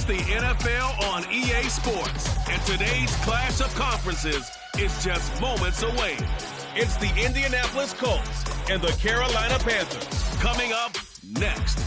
It's the NFL on EA Sports, and today's clash of conferences is just moments away. It's the Indianapolis Colts and the Carolina Panthers coming up next.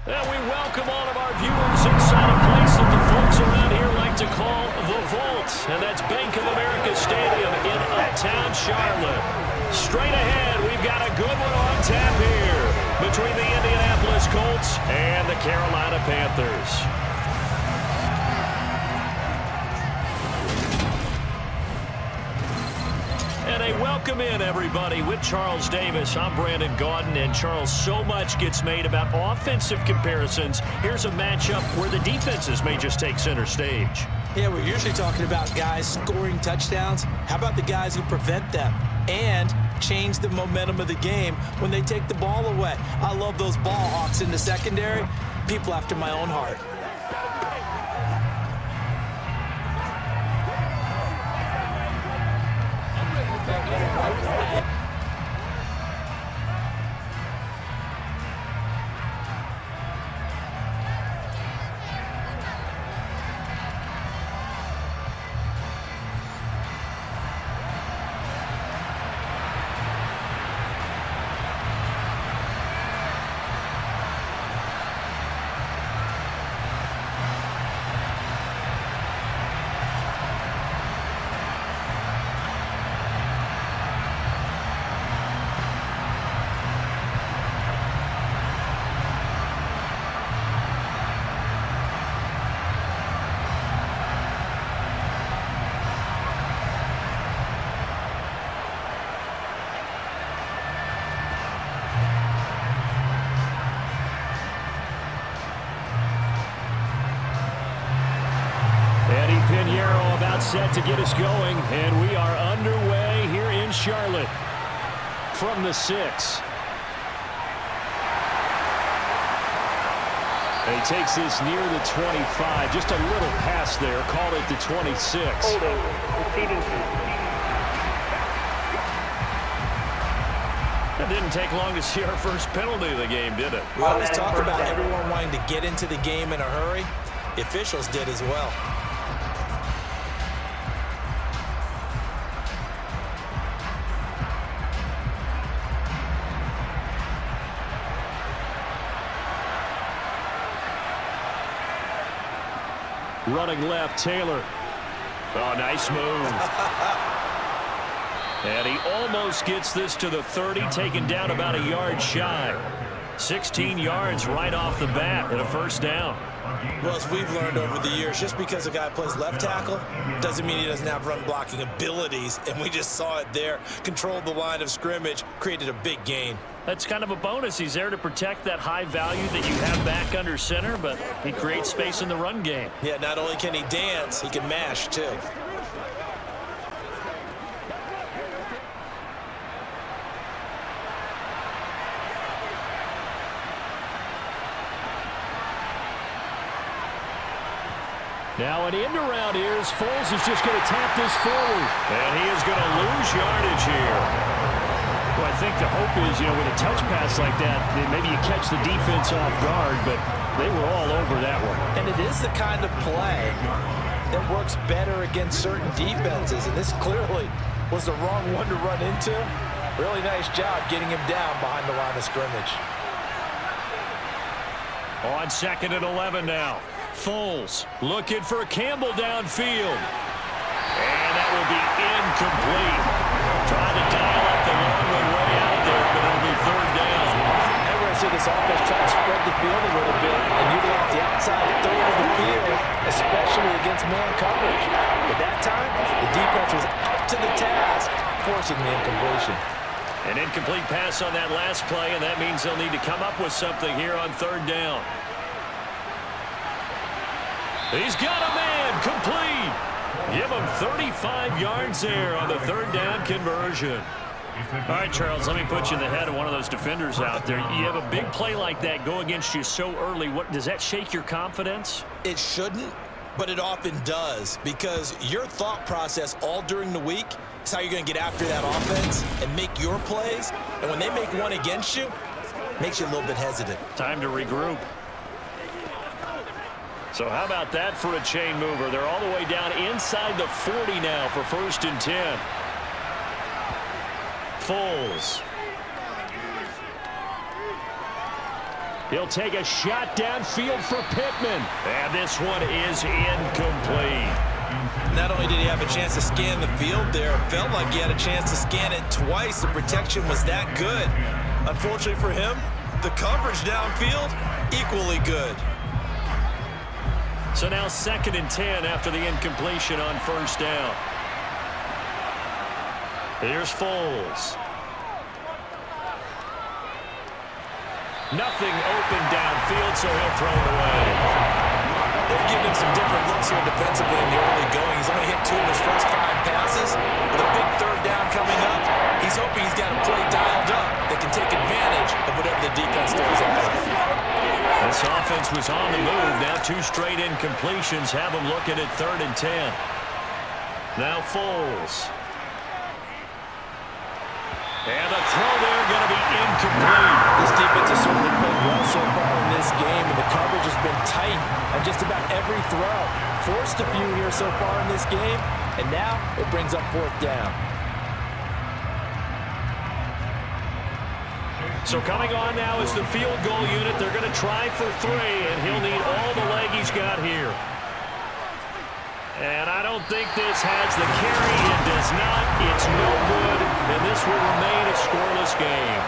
And we welcome all of our viewers inside a place that the folks around here like to call the Vault. And that's Bank of America Stadium in uptown Charlotte. Straight ahead, we've got a good one on tap here between the Indianapolis Colts and the Carolina Panthers. And a welcome in, everybody, with Charles Davis. I'm Brandon Gaudin, and Charles, so much gets made about offensive comparisons. Here's a matchup where the defenses may just take center stage. Yeah, we're usually talking about guys scoring touchdowns. How about the guys who prevent them and change the momentum of the game when they take the ball away? I love those ball hawks in the secondary. People after my own heart. Set to get us going, and we are underway here in Charlotte from the 6. He takes this near the 25, just a little pass there, called it the 26. It didn't take long to see our first penalty of the game, did it? We always talk about everyone wanting to get into the game in a hurry. The officials did as well. Running left, Taylor. Oh, nice move. And he almost gets this to the 30, taken down about a yard shy. 16 yards right off the bat and a first down. Well, as we've learned over the years, just because a guy plays left tackle doesn't mean he doesn't have run blocking abilities, and we just saw it there. Controlled the line of scrimmage, created a big gain. That's kind of a bonus. He's there to protect that high value that you have back under center, but he creates space in the run game. Yeah, not only can he dance, he can mash too. Now an end around here as Foles is just going to tap this forward. And he is going to lose yardage here. Well, I think the hope is, with a touch pass like that, then maybe you catch the defense off guard, but they were all over that one. And it is the kind of play that works better against certain defenses, and this clearly was the wrong one to run into. Really nice job getting him down behind the line of scrimmage. On 2nd and 11 now. Foles looking for Campbell downfield. And that will be incomplete. Trying to dial up the long way out there, but it'll be 3rd down. And we're going to see this offense try to spread the field a little bit and utilize the outside third of the field, especially against man coverage. But that time, the defense was up to the task, forcing the incompletion. An incomplete pass on that last play, and that means they'll need to come up with something here on 3rd down. He's got a man, complete. Give him 35 yards there on the 3rd down conversion. All right, Charles, let me put you in the head of one of those defenders out there. You have a big play like that go against you so early. Does that shake your confidence? It shouldn't, but it often does, because your thought process all during the week It's how you're going to get after that offense and make your plays. And when they make one against you, it makes you a little bit hesitant. Time to regroup. So how about that for a chain mover? They're all the way down inside the 40 now for 1st and 10. Foles. He'll take a shot downfield for Pittman. And this one is incomplete. Not only did he have a chance to scan the field there, it felt like he had a chance to scan it twice. The protection was that good. Unfortunately for him, the coverage downfield, equally good. So now 2nd and 10 after the incompletion on 1st down. Here's Foles. Nothing open downfield, so he'll throw it away. They're giving him some different looks here defensively in the early going. He's only hit 2 of his first 5 passes. With a big 3rd down coming up, he's hoping he's got a play dialed up that can take advantage of whatever the defense throws at him. This offense was on the move. Now 2 straight incompletions have him looking at 3rd and 10. Now Foles. And the throw there going to be incomplete. This defense has certainly played well so far in this game, and the coverage has been tight on just about every throw. Forced a few here so far in this game, and now it brings up 4th down. So coming on now is the field goal unit. They're going to try for 3, and he'll need all the leg he's got here. And I don't think this has the carry. It does not. It's no good, and this will remain a scoreless game.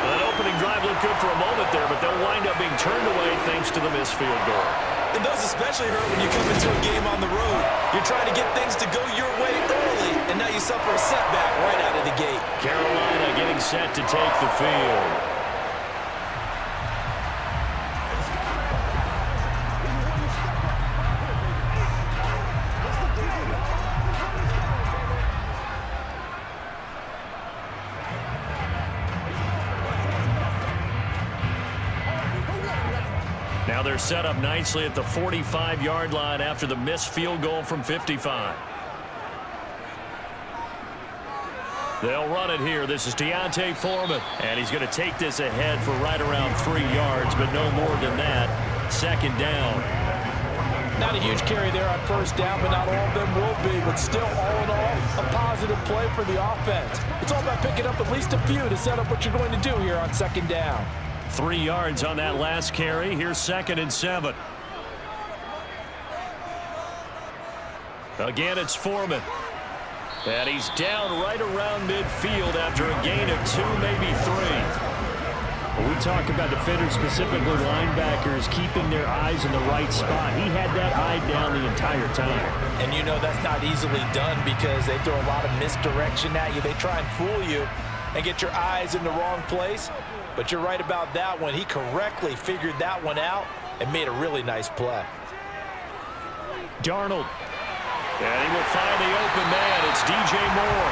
That opening drive looked good for a moment there, but they'll wind up being turned away thanks to the missed field goal. And those especially hurt when you come into a game on the road. You're trying to get things to go your way early, and now you suffer a setback right out of the gate. Carolina getting set to take the field. Now they're set up nicely at the 45-yard line after the missed field goal from 55. They'll run it here. This is Deontay Foreman, and he's going to take this ahead for right around 3 yards, but no more than that. 2nd down. Not a huge carry there on 1st down, but not all of them will be. But still, all in all, a positive play for the offense. It's all about picking up at least a few to set up what you're going to do here on 2nd down. 3 yards on that last carry. Here's 2nd and 7. Again, it's Foreman. And he's down right around midfield after a gain of 2, maybe 3. When we talk about defenders, specifically linebackers, keeping their eyes in the right spot, he had that eye down the entire time. And you know that's not easily done because they throw a lot of misdirection at you. They try and fool you and get your eyes in the wrong place. But you're right about that one. He correctly figured that one out and made a really nice play. Darnold. And he will find the open man. It's DJ Moore.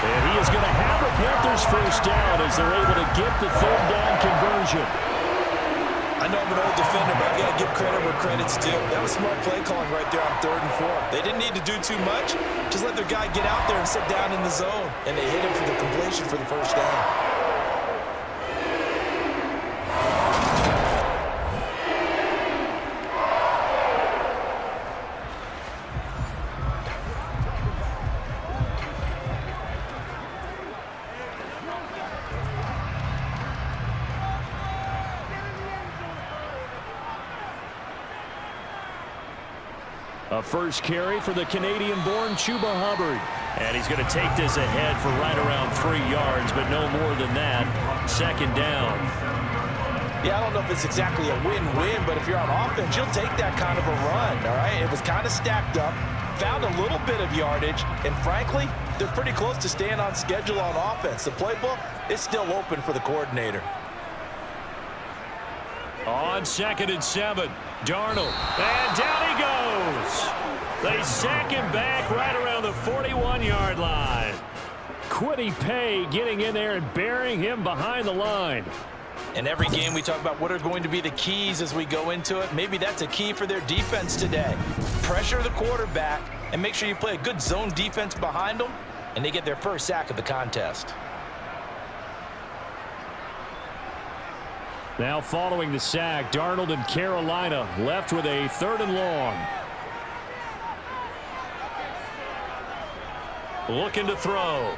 And he is going to have the Panthers 1st down as they're able to get the 3rd down conversion. I know I'm an old defender, but I've got to give credit where credit's due. That was smart play calling right there on 3rd and 4. They didn't need to do too much. Just let their guy get out there and sit down in the zone. And they hit him for the completion for the 1st down. A first carry for the Canadian-born Chuba Hubbard. And he's going to take this ahead for right around 3 yards, but no more than that. 2nd down. Yeah, I don't know if it's exactly a win-win, but if you're on offense, you'll take that kind of a run, all right? It was kind of stacked up, found a little bit of yardage, and frankly, they're pretty close to staying on schedule on offense. The playbook is still open for the coordinator. On 2nd and 7, Darnold. And down he goes. They sack him back right around the 41-yard line. Quiddy Pay getting in there and burying him behind the line. In every game, we talk about what are going to be the keys as we go into it. Maybe that's a key for their defense today. Pressure the quarterback and make sure you play a good zone defense behind them and they get their first sack of the contest. Now following the sack, Darnold and Carolina left with a 3rd and long. Looking to throw.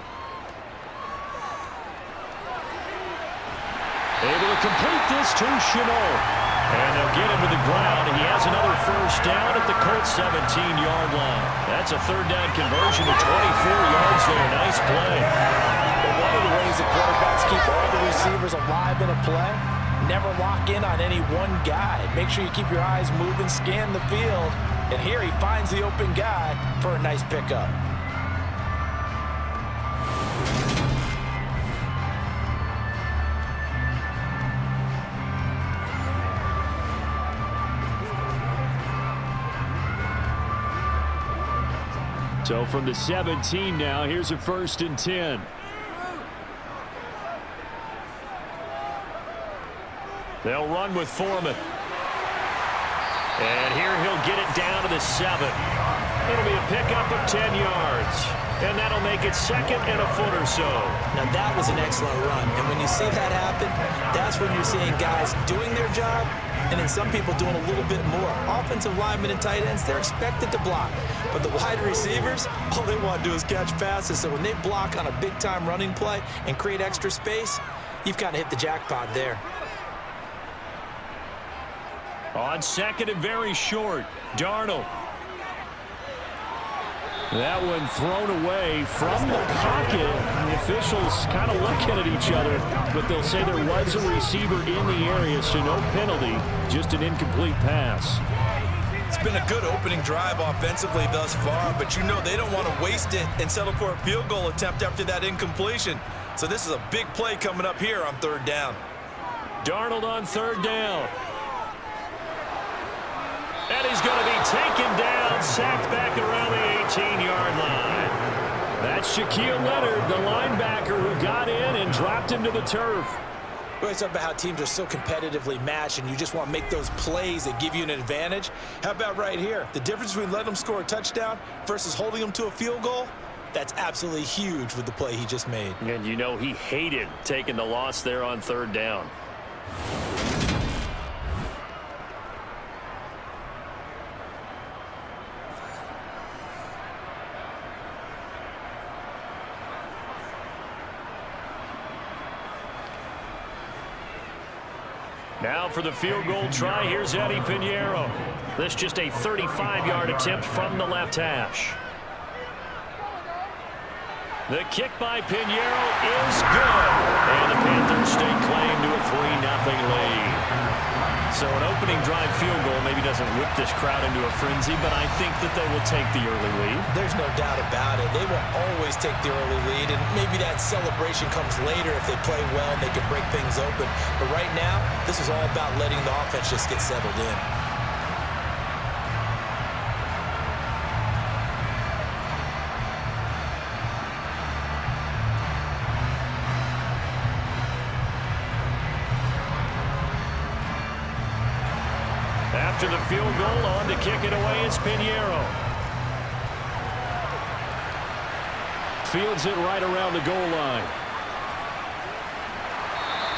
Able to complete this to Chenault. And they'll get him to the ground. He has another first down at the Colts 17-yard line. That's a 3rd down conversion to 24 yards there. Nice play. But one of the ways that quarterbacks keep all the receivers alive in a play, never lock in on any one guy. Make sure you keep your eyes moving, scan the field. And here he finds the open guy for a nice pickup. So from the 17 now, here's a 1st and 10. They'll run with Foreman. And here he'll get it down to the 7. It'll be a pickup of 10 yards. And that'll make it 2nd and a foot or so. Now that was an excellent run. And when you see that happen, that's when you're seeing guys doing their job and then some people doing a little bit more. Offensive linemen and tight ends, they're expected to block. But the wide receivers, all they want to do is catch passes. So when they block on a big-time running play and create extra space, you've kind of hit the jackpot there. On 2nd and very short, Darnold. That one thrown away from the pocket. The officials kind of looking at each other, but they'll say there was a receiver in the area, so no penalty, just an incomplete pass. It's been a good opening drive offensively thus far, but you know they don't want to waste it and settle for a field goal attempt after that incompletion. So this is a big play coming up here on 3rd down. Darnold on 3rd down. And he's going to be taken down, sacked back around the 18-yard line. That's Shaquille Leonard, the linebacker who got in and dropped him to the turf. We always talk about how teams are so competitively matched and you just want to make those plays that give you an advantage. How about right here? The difference between letting them score a touchdown versus holding them to a field goal, that's absolutely huge with the play he just made. And you know he hated taking the loss there on 3rd down. Now for the field goal try, here's Eddie Pinheiro. This just a 35-yard attempt from the left hash. The kick by Pinheiro is good. And the Panthers stake claim to a 3-0 lead. So an opening drive field goal maybe doesn't whip this crowd into a frenzy, but I think that they will take the early lead. There's no doubt about it. They will always take the early lead, and maybe that celebration comes later if they play well and they can break things open. But right now, this is all about letting the offense just get settled in. After the field goal, on to kick it away is Pinheiro. Fields it right around the goal line.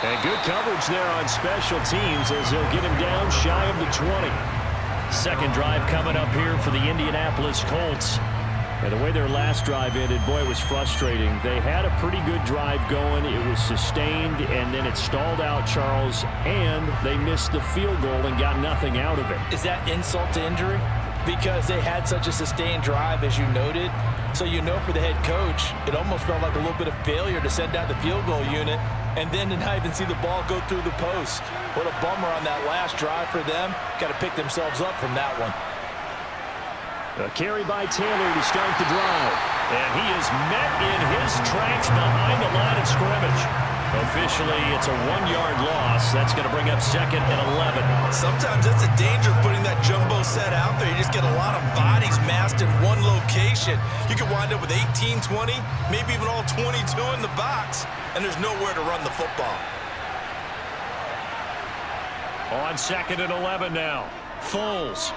And good coverage there on special teams as they'll get him down shy of the 20. 2nd drive coming up here for the Indianapolis Colts. And the way their last drive ended, boy, it was frustrating. They had a pretty good drive going. It was sustained, and then it stalled out, Charles, and they missed the field goal and got nothing out of it. Is that insult to injury? Because they had such a sustained drive, as you noted. So you know for the head coach, it almost felt like a little bit of failure to send out the field goal unit and then to not even see the ball go through the post. What a bummer on that last drive for them. Got to pick themselves up from that one. A carry by Taylor to start the drive. And he is met in his tracks behind the line of scrimmage. Officially, it's a 1-yard loss. That's going to bring up 2nd and 11. Sometimes that's a danger putting that jumbo set out there. You just get a lot of bodies massed in one location. You could wind up with 18, 20, maybe even all 22 in the box, and there's nowhere to run the football. On 2nd and 11 now. Foles.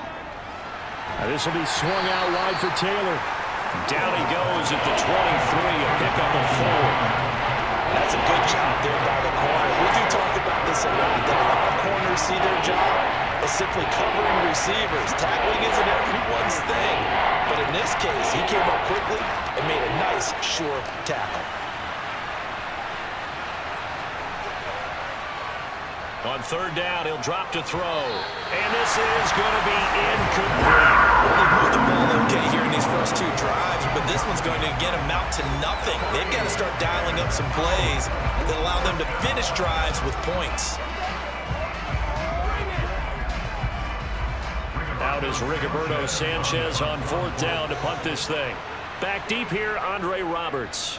Now this will be swung out wide for Taylor. Down he goes at the 23, a pickup of 4. That's a good job there by the corner. We do talk about this a lot, that a lot of corners see their job as simply covering receivers. Tackling isn't everyone's thing. But in this case, he came up quickly and made a nice, sure tackle. On third down, he'll drop to throw. And this is going to be incomplete. Well, they've moved the ball okay here in these first 2 drives, but this one's going to, again, amount to nothing. They've got to start dialing up some plays that allow them to finish drives with points. Out is Rigoberto Sanchez on fourth down to punt this thing. Back deep here, Andre Roberts.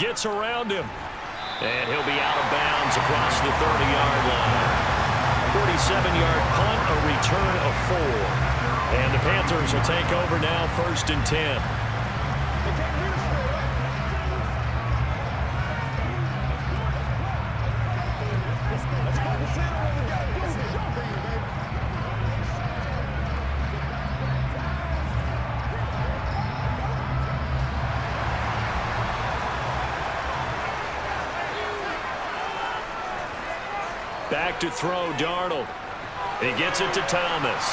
Gets around him. And he'll be out of bounds across the 30-yard line. 47-yard punt, a return of 4. And the Panthers will take over now, 1st and 10. Back to throw, Darnold. He gets it to Thomas.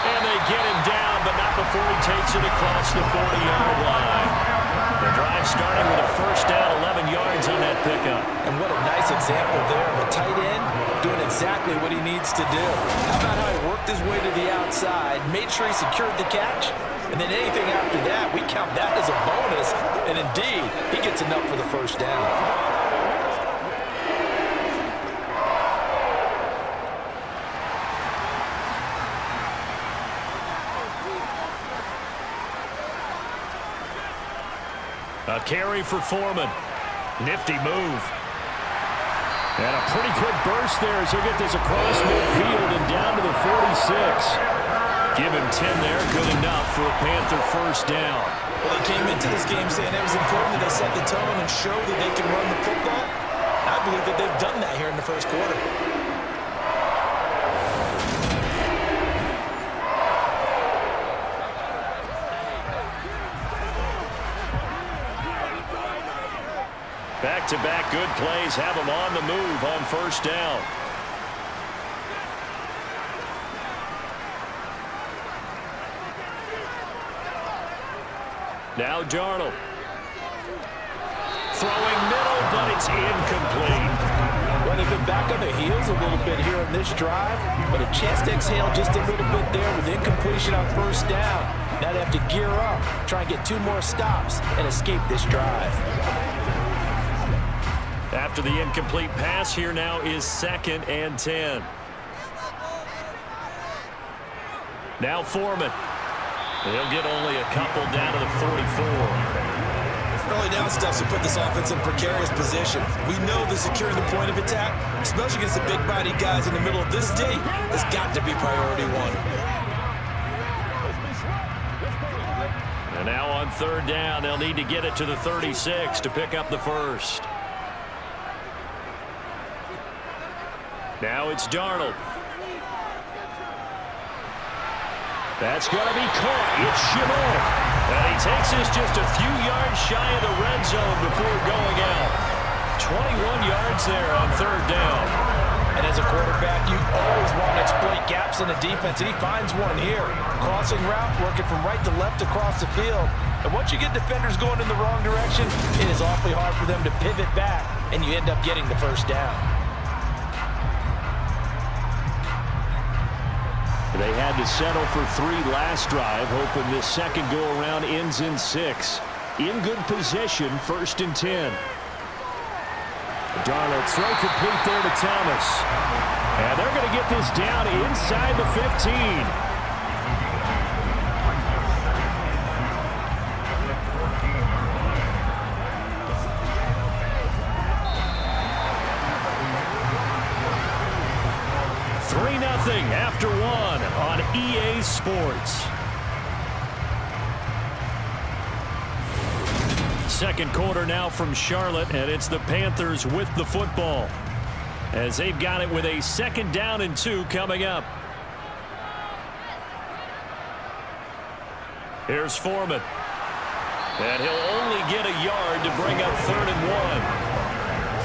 And they get him down, but not before he takes it across the 40-yard line. The drive starting with a first down, 11 yards on that pickup. And what a nice example there of a tight end doing exactly what he needs to do. How about how he worked his way to the outside, made sure he secured the catch, and then anything after that, we count that as a bonus. And indeed, he gets enough for the first down. A carry for Foreman. Nifty move. And a pretty quick burst there as he'll get this across midfield and down to the 46. Give him 10 there. Good enough for a Panther first down. Well, they came into this game saying it was important that they set the tone and show that they can run the football. I believe that they've done that here in the first quarter. Back-to-back good plays have him on the move on first down. Now Darnold. Throwing middle, but it's incomplete. Well, they've been back on their heels a little bit here on this drive, but a chance to exhale just a little bit there with incompletion on first down. Now they have to gear up, try and get 2 more stops, and escape this drive. After the incomplete pass, here now is 2nd and 10. Now Foreman. He'll get only a couple down to the 44. Early down stuff to put this offense in precarious position. We know that securing the point of attack, especially against the big-bodied guys in the middle of this D, has got to be priority 1. And now on third down, they'll need to get it to the 36 to pick up the first. Now it's Darnold. That's going to be caught. It's Chabot. And he takes this just a few yards shy of the red zone before going out. 21 yards there on third down. And as a quarterback, you always want to exploit gaps in the defense, and he finds one here. Crossing route, working from right to left across the field. And once you get defenders going in the wrong direction, it is awfully hard for them to pivot back, and you end up getting the first down. They had to settle for 3 last drive, hoping this second go-around ends in 6. In good position, 1st and 10. Darnold throw complete there to Thomas. And they're going to get this down inside the 15. After 1 on EA Sports. Second quarter now from Charlotte, and it's the Panthers with the football as they've got it with a 2nd down and 2 coming up. Here's Foreman. And he'll only get a yard to bring up 3rd and 1.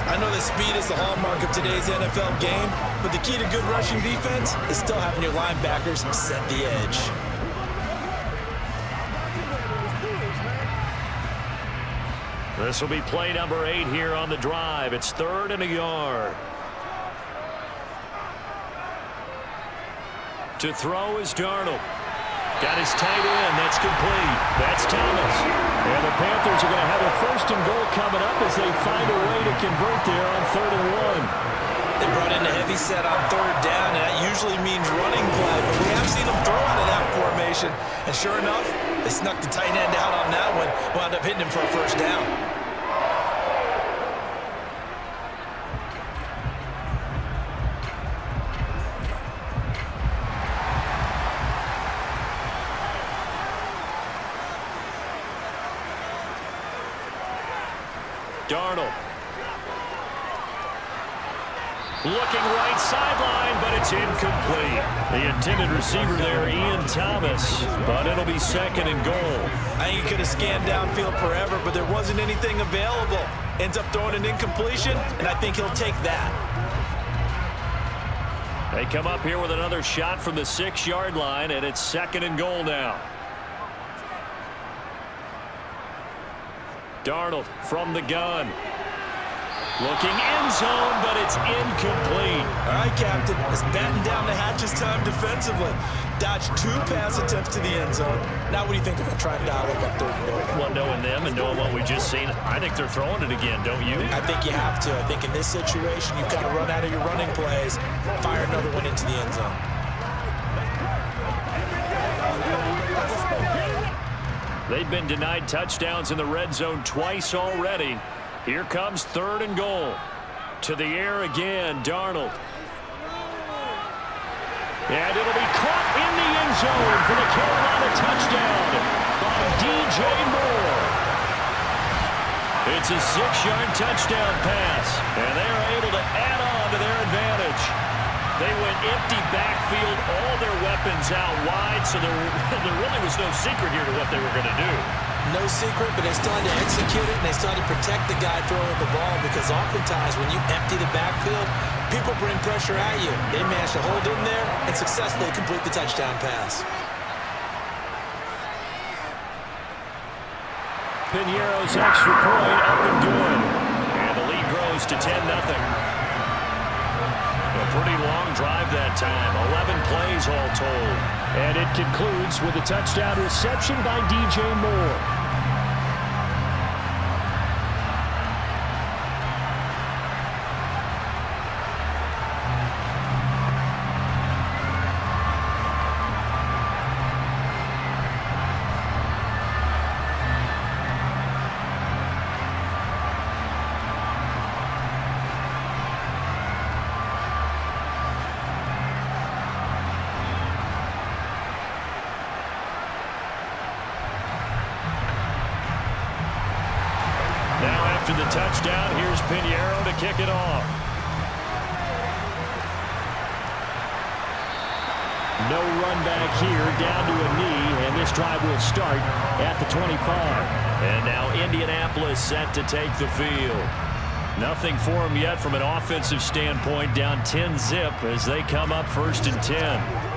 I know that speed is the hallmark of today's NFL game, but the key to good rushing defense is still having your linebackers set the edge. This will be play number 8 here on the drive. It's 3rd and a yard. To throw is Darnold. Got his tight end. That's complete. That's Thomas. And the Panthers are going to have a 1st and goal coming up as they find a way to convert there on 3rd and 1. They brought in a heavy set on 3rd down, and that usually means running play, but we have seen them throw out of that formation. And sure enough, they snuck the tight end out on that one, wound up hitting him for a 1st down. Darnold. Looking right sideline, but it's incomplete. The intended receiver there, Ian Thomas, but it'll be 2nd and goal. I think he could have scanned downfield forever, but there wasn't anything available. Ends up throwing an incompletion, and I think he'll take that. They come up here with another shot from the 6-yard line, and it's 2nd and goal now. Darnold from the gun. Looking end zone, but it's incomplete. All right, Captain. It's batten down the hatches time defensively. Dodged 2 pass attempts to the end zone. Now what do you think they're going to try to dial up 3rd and goal? Well, knowing them and knowing what we just seen, I think they're throwing it again, don't you? I think you have to. I think in this situation, you've got to run out of your running plays, fire another one into the end zone. They've been denied touchdowns in the red zone twice already. Here comes 3rd and goal. To the air again, Darnold. And it'll be caught in the end zone for the Carolina touchdown by DJ Moore. It's a 6-yard touchdown pass, and they're able to add on to their advantage. They went empty backfield, all their weapons out wide, so there really was no secret here to what they were going to do. No secret, but they still had to execute it, and they still had to protect the guy throwing the ball, because oftentimes when you empty the backfield, people bring pressure at you. They managed to hold in there and successfully complete the touchdown pass. Piñeiro's extra point up and good. And the lead grows to 10-0. A pretty long drive that time. 11 plays all told. And it concludes with a touchdown reception by DJ Moore. After the touchdown, here's Piñeiro to kick it off. No run back here, down to a knee, and this drive will start at the 25. And now Indianapolis set to take the field. Nothing for them yet from an offensive standpoint, down 10-zip as they come up 1st and 10.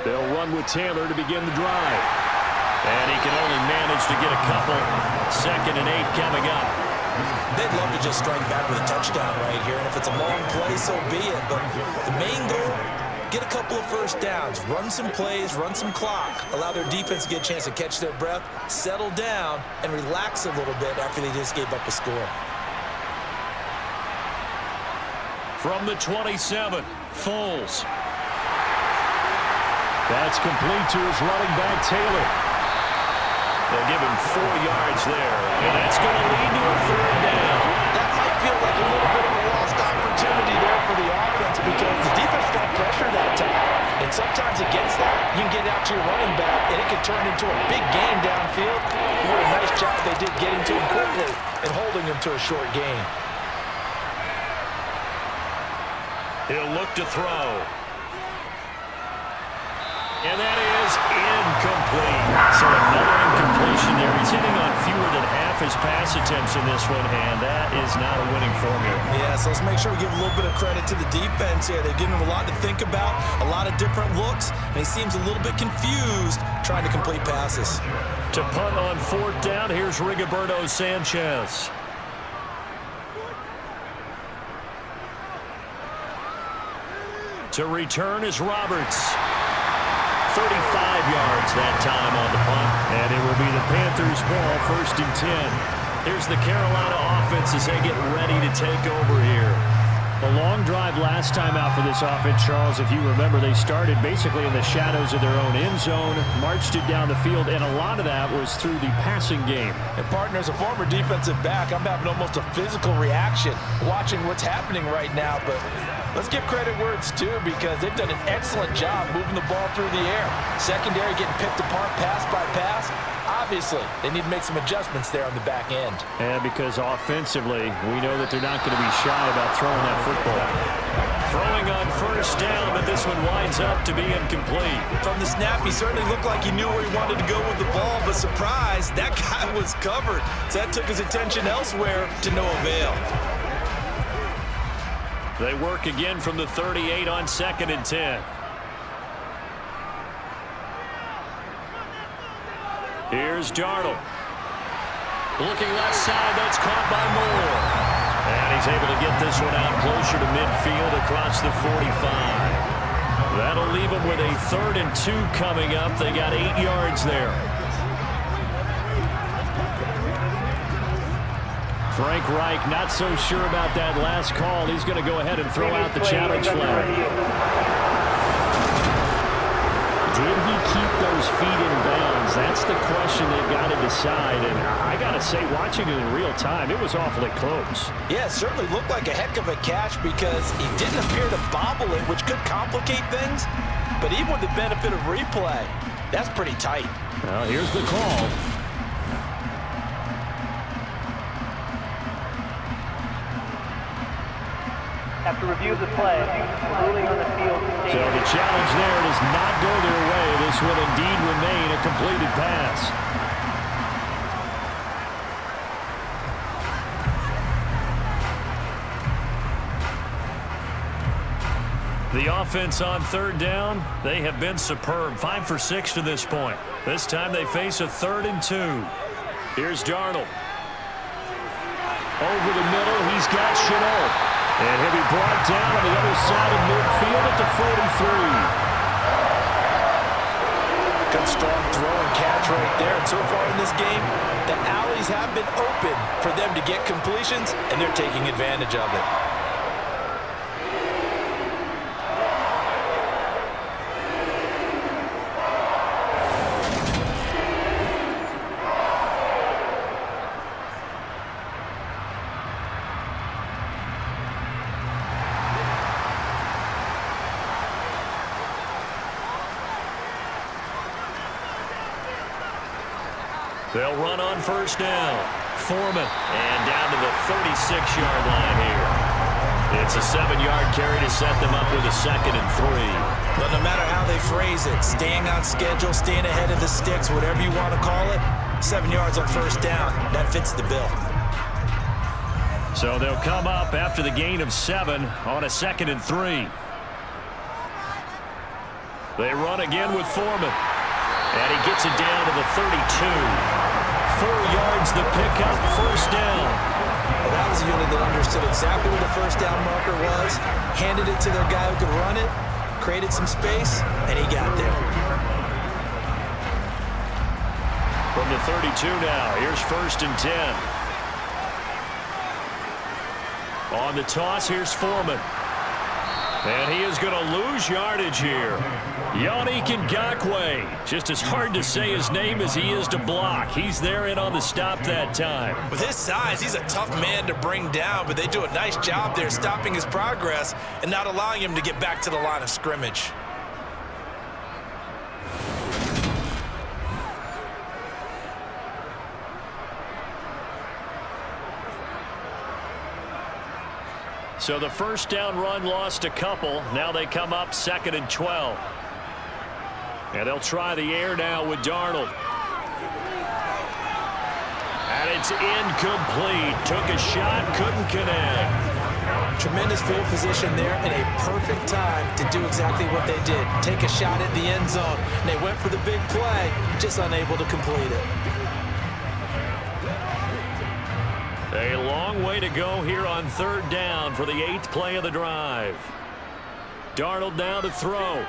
They'll run with Taylor to begin the drive. And he can only manage to get a couple. 2nd and 8 coming up. They'd love to just strike back with a touchdown right here. And if it's a long play, so be it. But the main goal, get a couple of 1st downs. Run some plays, run some clock. Allow their defense to get a chance to catch their breath, settle down, and relax a little bit after they just gave up a score. From the 27, Foles. That's complete to his running back, Taylor. They'll give him 4 yards there, and that's going to lead to a 3rd down. That might feel like a little bit of a lost opportunity there for the offense, because the sometimes against that, you can get out to your running back, and it can turn into a big gain downfield. What a nice job they did getting to him quickly and holding him to a short gain. He'll look to throw. And that is incomplete. So another incompletion there. He's hitting on fewer than half his pass attempts in this one, and that is not a winning formula. Yeah, so let's make sure we give a little bit of credit to the defense here. They're giving him a lot to think about, a lot of different looks, and he seems a little bit confused trying to complete passes. To punt on 4th down, here's Rigoberto Sanchez. To return is Roberts. 35 yards that time on the punt. And it will be the Panthers' ball, 1st and 10. Here's the Carolina offense as they get ready to take over here. A long drive last time out for this offense, Charles. If you remember, they started basically in the shadows of their own end zone, marched it down the field, and a lot of that was through the passing game. And partner, as a former defensive back, I'm having almost a physical reaction watching what's happening right now. But let's give credit where it's due, because they've done an excellent job moving the ball through the air. Secondary getting picked apart pass by pass. Obviously, they need to make some adjustments there on the back end. And because offensively, we know that they're not going to be shy about throwing that football. Throwing on 1st down, but this one winds up to be incomplete. From the snap, he certainly looked like he knew where he wanted to go with the ball, but surprise, that guy was covered. So that took his attention elsewhere to no avail. They work again from the 38 on 2nd and 10. Here's Darnold. Looking left side, that's caught by Moore. And he's able to get this one out closer to midfield across the 45. That'll leave him with a 3rd and 2 coming up. They got 8 yards there. Frank Reich not so sure about that last call. He's going to go ahead and throw out the challenge flag. Did he keep those feet in bounds? That's the question they've got to decide. And I got to say, watching it in real time, it was awfully close. Yeah, it certainly looked like a heck of a catch, because he didn't appear to bobble it, which could complicate things. But even with the benefit of replay, that's pretty tight. Well, here's the call. After review of the play, ruling on the field. So the challenge there does not go their way. This will indeed remain a completed pass. The offense on 3rd down, they have been superb. 5 for 6 to this point. This time they face a 3rd and 2. Here's Darnold. Over the middle, he's got Chenault. And he'll be brought down on the other side of midfield at the 43. Good strong throw and catch right there. And so far in this game, the alleys have been open for them to get completions, and they're taking advantage of it. They'll run on 1st down. Foreman, and down to the 36-yard line here. It's a 7-yard carry to set them up with a 2nd and 3. But no matter how they phrase it, staying on schedule, staying ahead of the sticks, whatever you want to call it, 7 yards on 1st down, that fits the bill. So they'll come up after the gain of 7 on a 2nd and 3. They run again with Foreman. And he gets it down to the 32. 4 yards the pickup, 1st down. Well, that was a unit that understood exactly where the 1st down marker was, handed it to their guy who could run it, created some space, and he got there. From the 32 now, here's 1st and 10. On the toss, here's Foreman. And he is going to lose yardage here. Yannick Ngakoue. Just as hard to say his name as he is to block. He's there in on the stop that time. With his size, he's a tough man to bring down, but they do a nice job there stopping his progress and not allowing him to get back to the line of scrimmage. So the first down run lost a couple. Now they come up 2nd and 12. And they'll try the air now with Darnold. And it's incomplete. Took a shot, couldn't connect. Tremendous field position there and a perfect time to do exactly what they did. Take a shot at the end zone. And they went for the big play, just unable to complete it. A long way to go here on 3rd down for the 8th play of the drive. Darnold now to throw.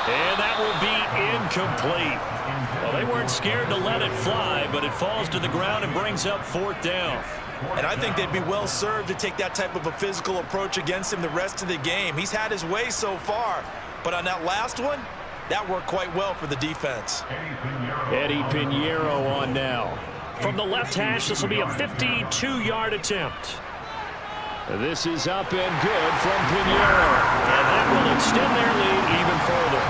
And that will be incomplete. Well, they weren't scared to let it fly, but it falls to the ground and brings up 4th down. And I think they'd be well served to take that type of a physical approach against him the rest of the game. He's had his way so far, but on that last one, that worked quite well for the defense. Eddie Pinheiro on now. From the left hash, this will be a 52-yard attempt. This is up and good from Pinheiro. And that will extend their lead even further.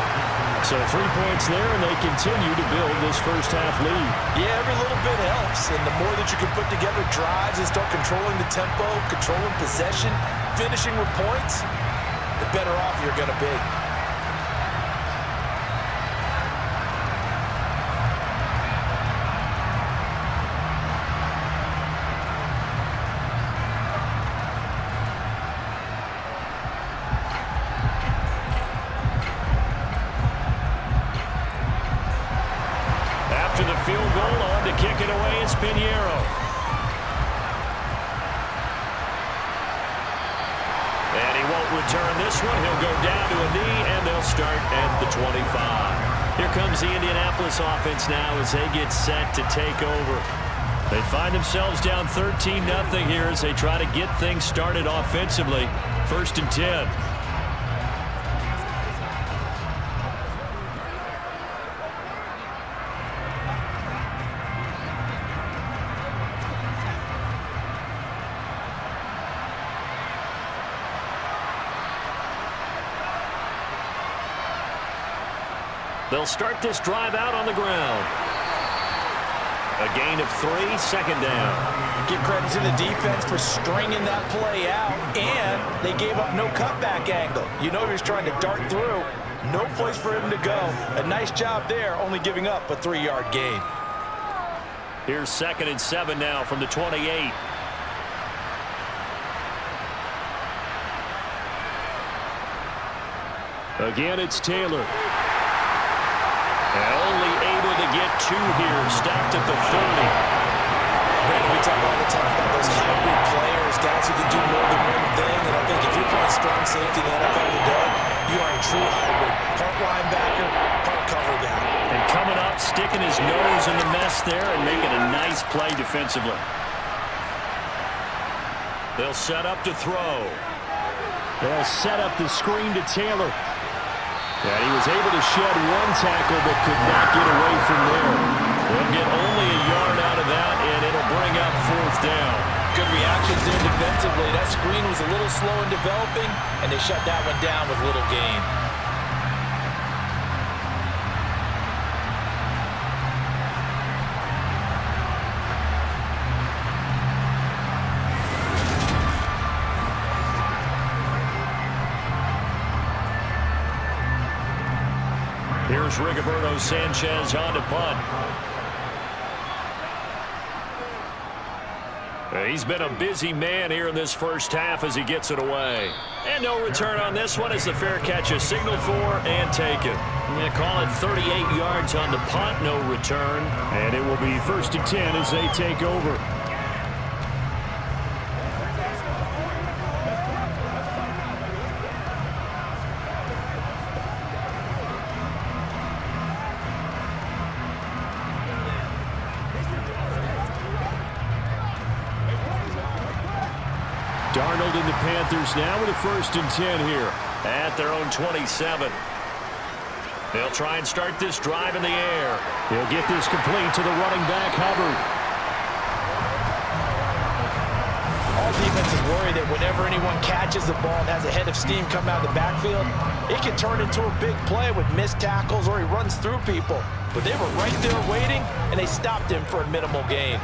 So 3 points there, and they continue to build this first half lead. Yeah, every little bit helps. And the more that you can put together drives and start controlling the tempo, controlling possession, finishing with points, the better off you're going to be. Field goal on to kick it away is Pinheiro. And he won't return this one. He'll go down to a knee, and they'll start at the 25. Here comes the Indianapolis offense now as they get set to take over. They find themselves down 13-0 here as they try to get things started offensively. 1st and 10. They'll start this drive out on the ground. A gain of 3, 2nd down. Give credit to the defense for stringing that play out, and they gave up no cutback angle. You know he was trying to dart through. No place for him to go. A nice job there, only giving up a 3-yard gain. Here's 2nd and 7 now from the 28. Again, it's Taylor. And only able to get 2 here, stopped at the 30. Brandon, we talk all the time about those hybrid players, guys who can do more than one thing, and I think if you're playing strong safety in the NFL today, you are a true hybrid. Part linebacker, part cover guy. And coming up, sticking his nose in the mess there and making a nice play defensively. They'll set up to throw. They'll set up the screen to Taylor. And he was able to shed 1 tackle but could not get away from there. They'll get only a yard out of that, and it'll bring up 4th down. Good reactions there defensively. That screen was a little slow in developing, and they shut that one down with little gain. Here's Rigoberto Sanchez on to punt. He's been a busy man here in this first half as he gets it away. And no return on this one as the fair catch is signaled for and taken. You call it 38 yards on the punt, no return. And it will be 1st and 10 as they take over. Darnold and the Panthers now with a 1st and 10 here at their own 27. They'll try and start this drive in the air. He'll get this complete to the running back, Hubbard. All defenses worry that whenever anyone catches the ball and has a head of steam come out of the backfield, it can turn into a big play with missed tackles or he runs through people. But they were right there waiting, and they stopped him for a minimal gain.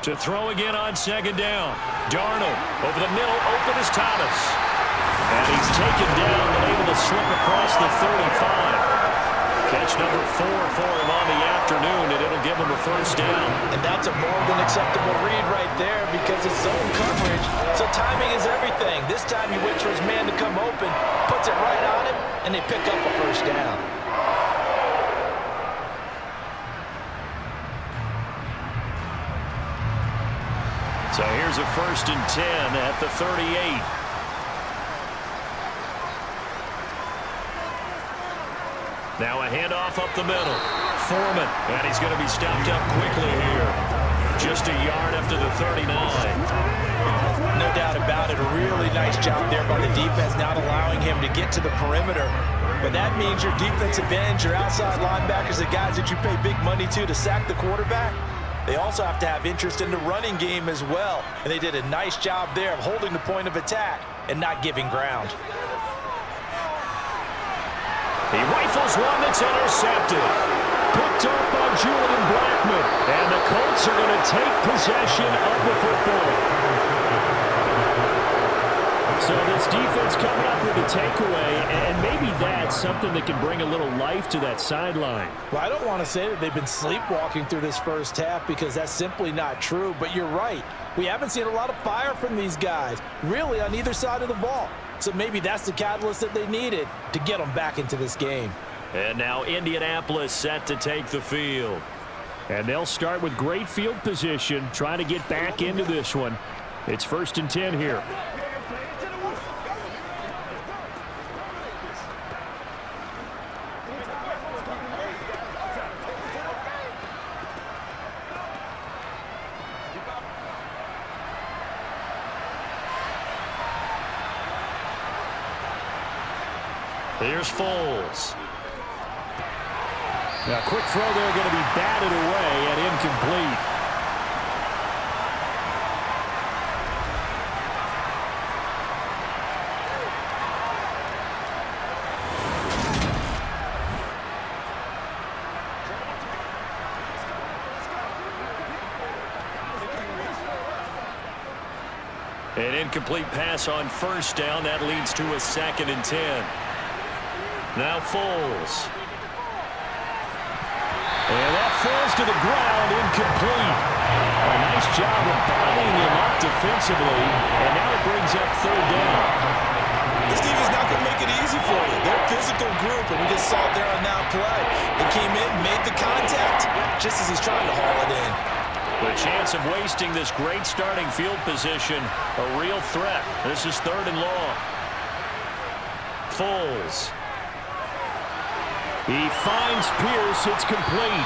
To throw again on second down. Darnold over the middle, open is Thomas. And he's taken down, but able to slip across the 35. Catch number 4 for him on the afternoon, and it'll give him a first down. And that's a more than acceptable read right there because it's zone coverage, so timing is everything. This time he waits for his man to come open, puts it right on him, and they pick up a first down. So here's a 1st and 10 at the 38. Now a handoff up the middle. Foreman, and he's going to be stopped up quickly here. Just a yard after the 39. No doubt about it. A really nice job there by the defense, not allowing him to get to the perimeter. But that means your defensive ends, your outside linebackers, the guys that you pay big money to sack the quarterback, they also have to have interest in the running game as well. And they did a nice job there of holding the point of attack and not giving ground. He rifles one that's intercepted. Picked up by Julian Blackman. And the Colts are going to take possession of the football. So this defense coming up with a takeaway, and maybe that's something that can bring a little life to that sideline. Well, I don't want to say that they've been sleepwalking through this first half because that's simply not true, but you're right. We haven't seen a lot of fire from these guys, really on either side of the ball. So maybe that's the catalyst that they needed to get them back into this game. And now Indianapolis set to take the field. And they'll start with great field position, trying to get back into this one. It's 1st and 10 here. Here's Foles. Now, quick throw there, going to be batted away and incomplete. An incomplete pass on 1st down. That leads to a 2nd and 10. Now Foles. And that falls to the ground, incomplete. A nice job of bottling him up defensively, and now it brings up 3rd down. This team is not going to make it easy for you. They're a physical group, and we just saw it there on that play. They came in, made the contact, just as he's trying to haul it in. The chance of wasting this great starting field position, a real threat. This is 3rd and long. Foles. He finds Pierce. It's complete.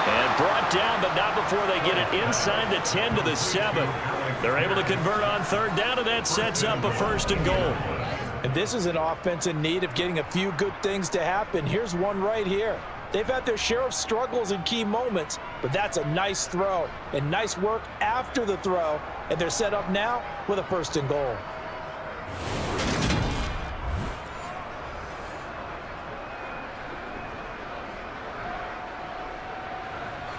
And brought down, but not before they get it inside the 10 to the 7. They're able to convert on 3rd down, and that sets up a 1st and goal. And this is an offense in need of getting a few good things to happen. Here's one right here. They've had their share of struggles in key moments, but that's a nice throw and nice work after the throw. And they're set up now with a 1st and goal.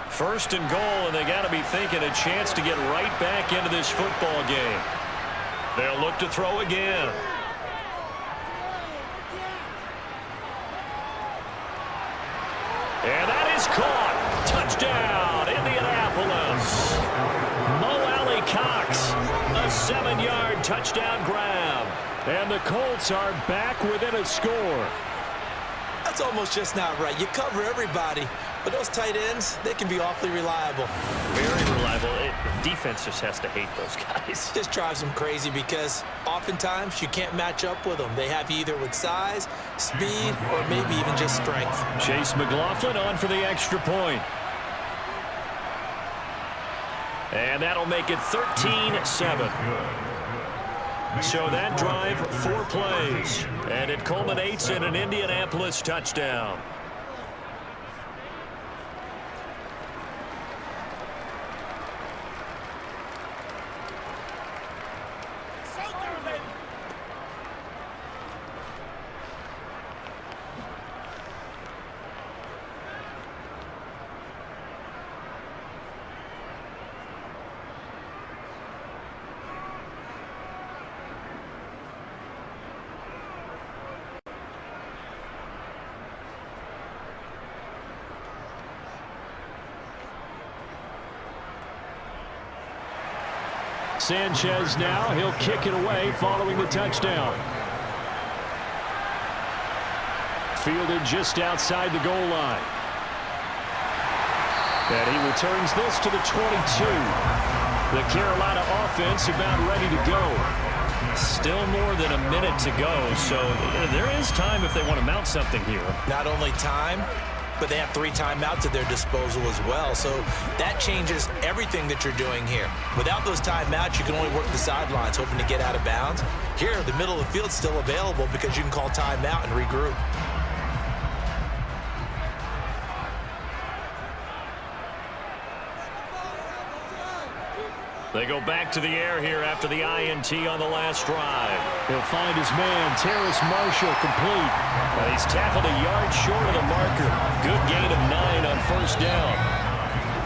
First and goal, and they got to be thinking a chance to get right back into this football game. They'll look to throw again. And that is caught. Touchdown, Indianapolis. Mo Alley Cox, a 7-yard touchdown grab. And the Colts are back within a score. That's almost just not right. You cover everybody, but those tight ends, they can be awfully reliable. Very reliable. Defense just has to hate those guys. This drives them crazy because oftentimes you can't match up with them. They have you either with size, speed, or maybe even just strength. Chase McLaughlin on for the extra point. And that'll make it 13-7. So that drive, 4 plays. And it culminates in an Indianapolis touchdown. Sanchez now, he'll kick it away following the touchdown. Fielded just outside the goal line. And he returns this to the 22. The Carolina offense about ready to go. Still more than a minute to go, so there is time if they want to mount something here. Not only time, but they have 3 timeouts at their disposal as well. So that changes everything that you're doing here. Without those timeouts, you can only work the sidelines, hoping to get out of bounds. Here, the middle of the field's still available because you can call timeout and regroup. They go back to the air here after the INT on the last drive. He'll find his man, Terrace Marshall, complete. But he's tackled a yard short of the marker. Good gain of 9 on first down.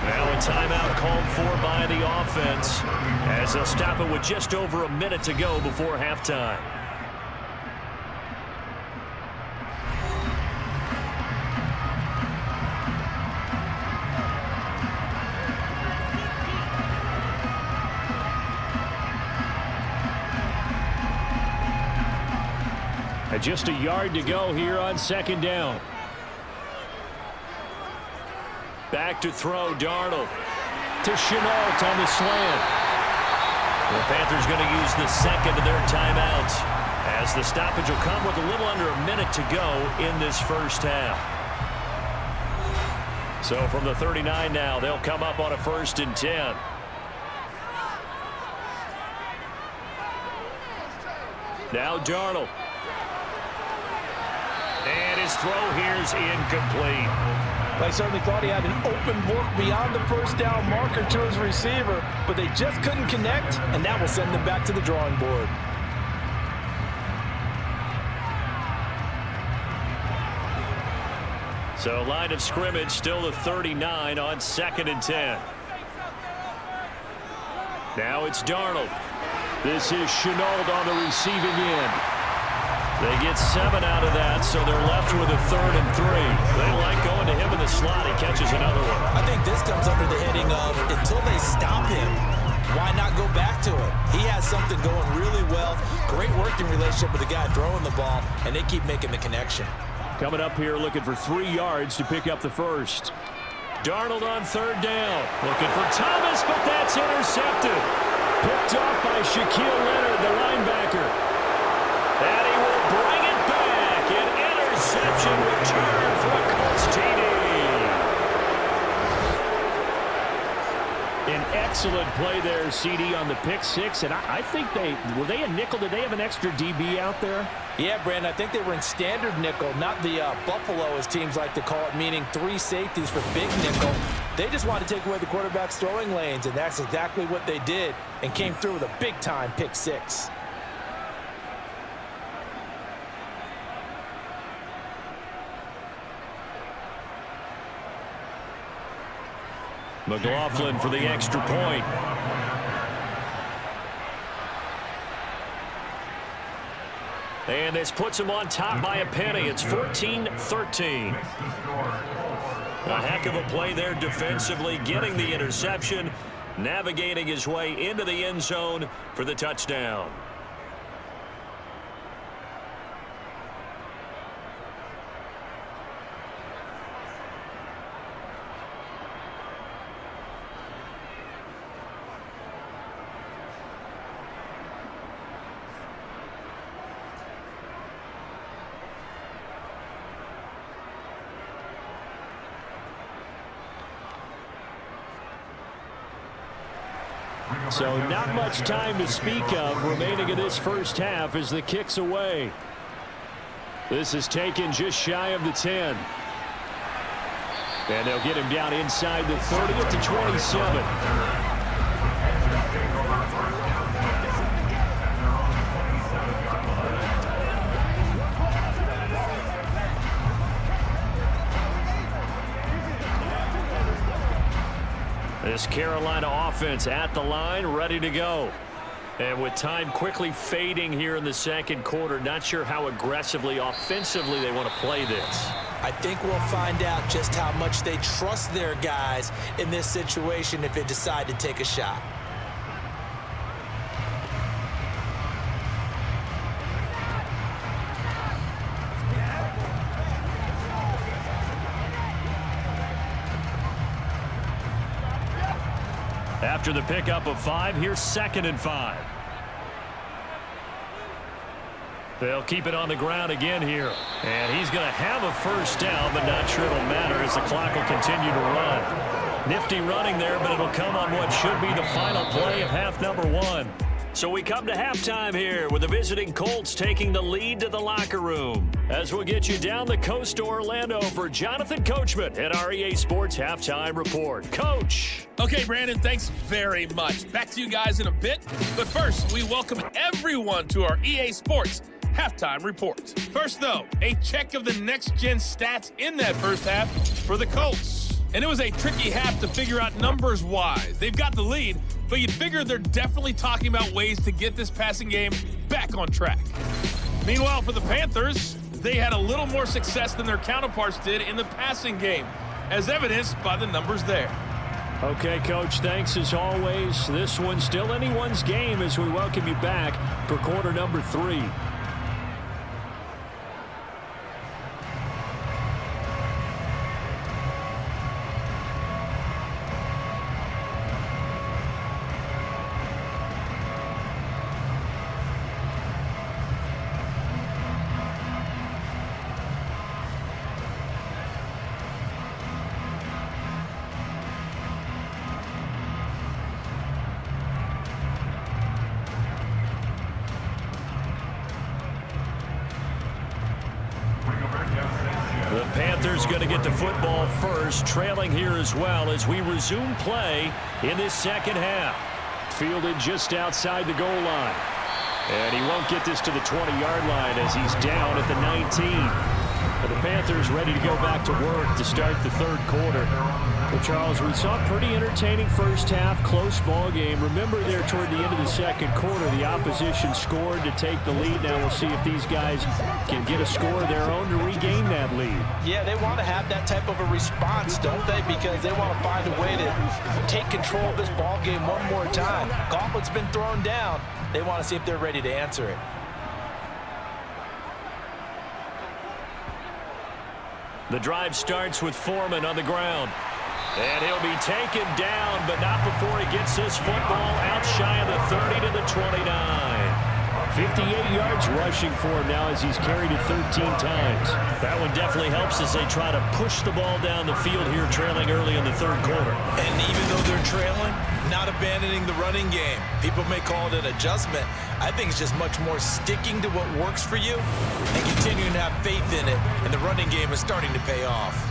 Now a timeout called for by the offense as they'll stop it with just over a minute to go before halftime. Just a yard to go here on second down. Back to throw, Darnold. To Chenault on the slant. The Panthers going to use the second of their timeouts as the stoppage will come with a little under a minute to go in this first half. So from the 39 now, they'll come up on a 1st and 10. Now Darnold. And his throw here's incomplete. They certainly thought he had an open look beyond the first down marker to his receiver, but they just couldn't connect, and that will send them back to the drawing board. So line of scrimmage still the 39 on 2nd and 10. Now it's Darnold. This is Chenault on the receiving end. They get 7 out of that, so they're left with a 3rd and 3. They like going to him in the slot. He catches another one. I think this comes under the heading of until they stop him, why not go back to it? He has something going really well. Great working relationship with the guy throwing the ball, and they keep making the connection. Coming up here looking for 3 yards to pick up the first. Darnold on 3rd down. Looking for Thomas, but that's intercepted. Picked off by Shaquille Leonard, the linebacker. And he will bring it back. An interception return for a Colts TD. An excellent play there, CD, on the pick 6. And I think were they a nickel? Did they have an extra DB out there? Yeah, Brandon, I think they were in standard nickel, not the Buffalo, as teams like to call it, meaning 3 safeties for big nickel. They just wanted to take away the quarterback's throwing lanes, and that's exactly what they did, and came through with a big-time pick 6. McLaughlin for the extra point. And this puts him on top by a penny. It's 14-13. A heck of a play there defensively, getting the interception, navigating his way into the end zone for the touchdown. So not much time to speak of remaining in this first half as the kick's away. This is taken just shy of the 10. And they'll get him down inside the 30 at the 27. This Carolina offense at the line, ready to go. And with time quickly fading here in the second quarter, not sure how aggressively, offensively they want to play this. I think we'll find out just how much they trust their guys in this situation if they decide to take a shot. After the pickup of 5, here's 2nd and 5. They'll keep it on the ground again here. And he's going to have a first down, but not sure it'll matter as the clock will continue to run. Nifty running there, but it'll come on what should be the final play of half number 1. So we come to halftime here with the visiting Colts taking the lead to the locker room. As we'll get you down the coast to Orlando for Jonathan Coachman at our EA Sports Halftime Report. Coach. Okay, Brandon, thanks very much. Back to you guys in a bit. But first, we welcome everyone to our EA Sports Halftime Report. First, though, a check of the next-gen stats in that first half for the Colts. And it was a tricky half to figure out numbers-wise. They've got the lead, but you'd figure they're definitely talking about ways to get this passing game back on track. Meanwhile, for the Panthers, they had a little more success than their counterparts did in the passing game, as evidenced by the numbers there. Okay, Coach, thanks as always. This one's still anyone's game as we welcome you back for quarter number 3. The Panthers going to get the football first, trailing here as well as we resume play in this second half. Fielded just outside the goal line. And he won't get this to the 20-yard line as he's down at the 19. But the Panthers ready to go back to work to start the third quarter. Well, Charles, we saw a pretty entertaining first half, close ball game. Remember there toward the end of the second quarter, the opposition scored to take the lead. Now we'll see if these guys can get a score of their own to regain that lead. Yeah, they want to have that type of a response, don't they? Because they want to find a way to take control of this ball game one more time. Gauntlet's been thrown down. They want to see if they're ready to answer it. The drive starts with Foreman on the ground. And he'll be taken down, but not before he gets this football out shy of the 30 to the 29. 58 yards rushing for him now as he's carried it 13 times. That one definitely helps as they try to push the ball down the field here, trailing early in the third quarter. And even though they're trailing, not abandoning the running game. People may call it an adjustment. I think it's just much more sticking to what works for you and continuing to have faith in it. And the running game is starting to pay off.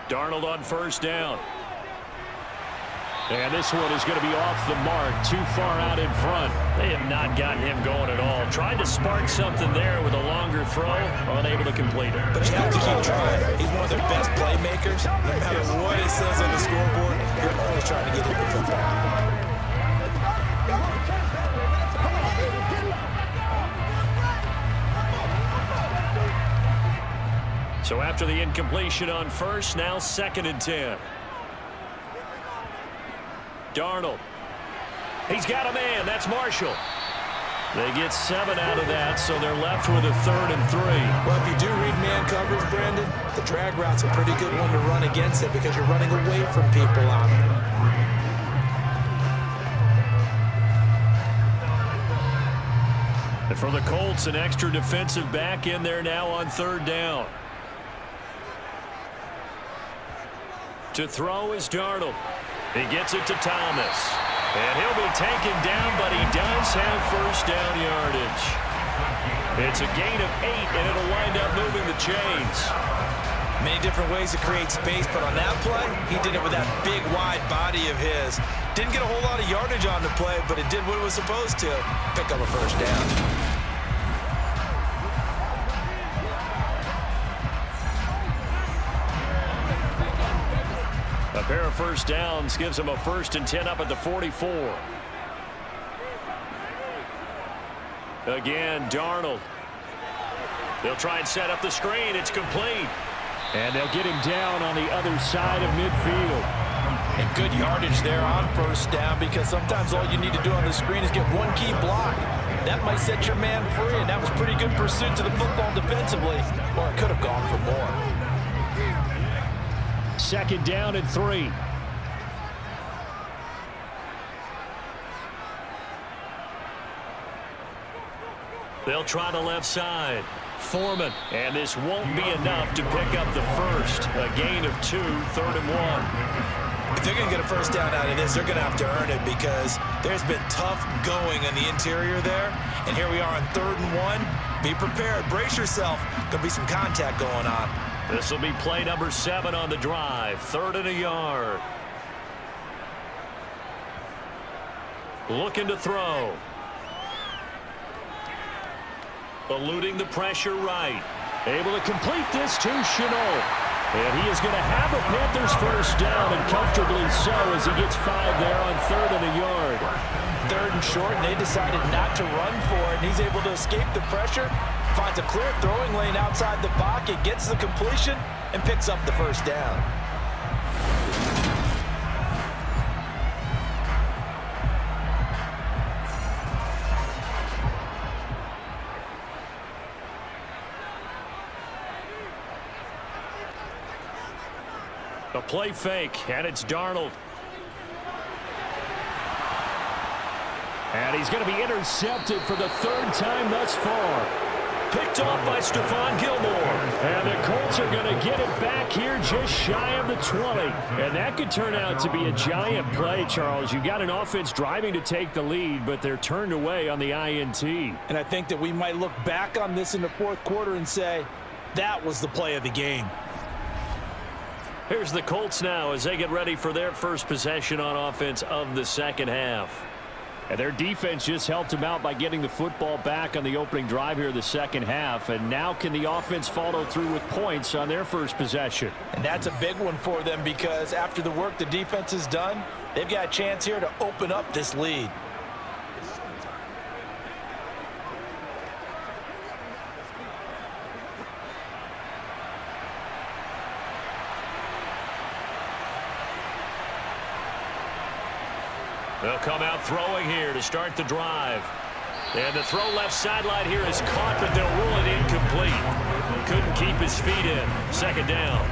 Darnold on first down. And this one is going to be off the mark, too far out in front. They have not gotten him going at all. Tried to spark something there with a longer throw, unable to complete it. But you have to keep trying. He's one of their best playmakers. No matter what it says on the scoreboard, you're always trying to get him the football. So after the incompletion on first, now 2nd and 10. Darnold. He's got a man. That's Marshall. They get 7 out of that, so they're left with a 3rd and 3. Well, if you do read man coverage, Brandon, the drag route's a pretty good one to run against it because you're running away from people on it. And for the Colts, an extra defensive back in there now on third down. To throw is Darnold. He gets it to Thomas. And he'll be taken down, but he does have first down yardage. It's a gain of 8, and it'll wind up moving the chains. Many different ways to create space, but on that play, he did it with that big, wide body of his. Didn't get a whole lot of yardage on the play, but it did what it was supposed to. Pick up a first down. A pair of first downs gives him a 1st and 10 up at the 44. Again, Darnold. They'll try and set up the screen. It's complete. And they'll get him down on the other side of midfield. And good yardage there on first down, because sometimes all you need to do on the screen is get one key block. That might set your man free, and that was pretty good pursuit to the football defensively, or it could have gone for more. 2nd down and 3. They'll try the left side. Foreman. And this won't be enough to pick up the first. A gain of 2, 3rd and 1. If they're going to get a first down out of this, they're going to have to earn it, because there's been tough going in the interior there. And here we are on 3rd and 1. Be prepared. Brace yourself. There'll be some contact going on. This will be play number 7 on the drive. 3rd and a yard. Looking to throw. Eluding the pressure right. Able to complete this to Chenault. And he is going to have a Panthers first down, and comfortably so, as he gets 5 there on 3rd and a yard. 3rd and short, and they decided not to run for it, and he's able to escape the pressure. Finds a clear throwing lane outside the pocket, gets the completion, and picks up the first down. A play fake, and it's Darnold. And he's going to be intercepted for the 3rd time thus far. Picked off by Stephon Gilmore. And the Colts are going to get it back here just shy of the 20. And that could turn out to be a giant play, Charles. You got an offense driving to take the lead, but they're turned away on the INT. And I think that we might look back on this in the 4th quarter and say, that was the play of the game. Here's the Colts now as they get ready for their first possession on offense of the 2nd half. And their defense just helped them out by getting the football back on the opening drive here in the 2nd half. And now can the offense follow through with points on their first possession? And that's a big one for them, because after the work the defense has done, they've got a chance here to open up this lead. They'll come out throwing here to start the drive. And the throw left sideline here is caught, but they'll rule it incomplete. Couldn't keep his feet in. 2nd down.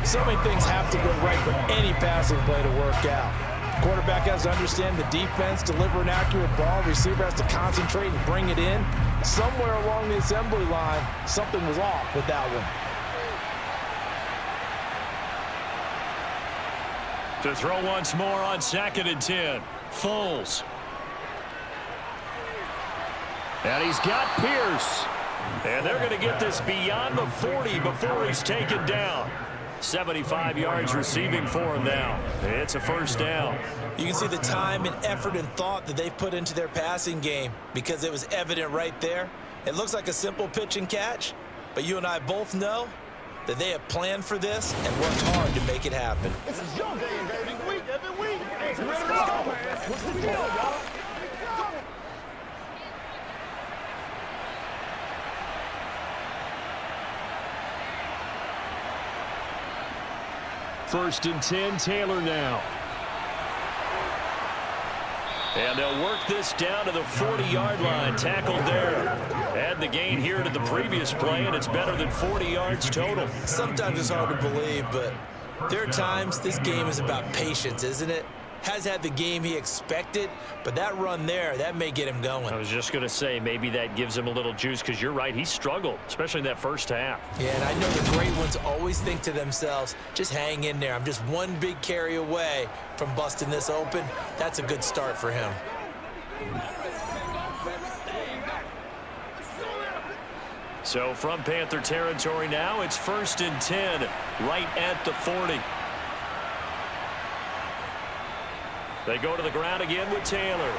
So many things have to go right for any passing play to work out. Quarterback has to understand the defense, deliver an accurate ball. Receiver has to concentrate and bring it in. Somewhere along the assembly line, something was off with that one. To throw once more on 2nd and 10. Foles. And he's got Pierce. And they're going to get this beyond the 40 before he's taken down. 75 yards receiving for him now. It's a first down. You can see the time and effort and thought that they've put into their passing game, because it was evident right there. It looks like a simple pitch and catch, but you and I both know that they have planned for this and worked hard to make it happen. This is your game, baby. Every week. Hey, let's go, man. What's the deal, y'all? First and 10, Taylor now. And they'll work this down to the 40-yard line. Tackled there. Add the gain here to the previous play, and it's better than 40 yards total. Sometimes it's hard to believe, but there are times this game is about patience, isn't it? has had the game he expected, but that run there, that may get him going. I was just going to say, maybe that gives him a little juice, because you're right, he struggled, especially in that first half. Yeah, and I know the great ones always think to themselves, just hang in there. I'm just one big carry away from busting this open. That's a good start for him. So from Panther territory now, it's 1st and 10, right at the 40. They go to the ground again with Taylor.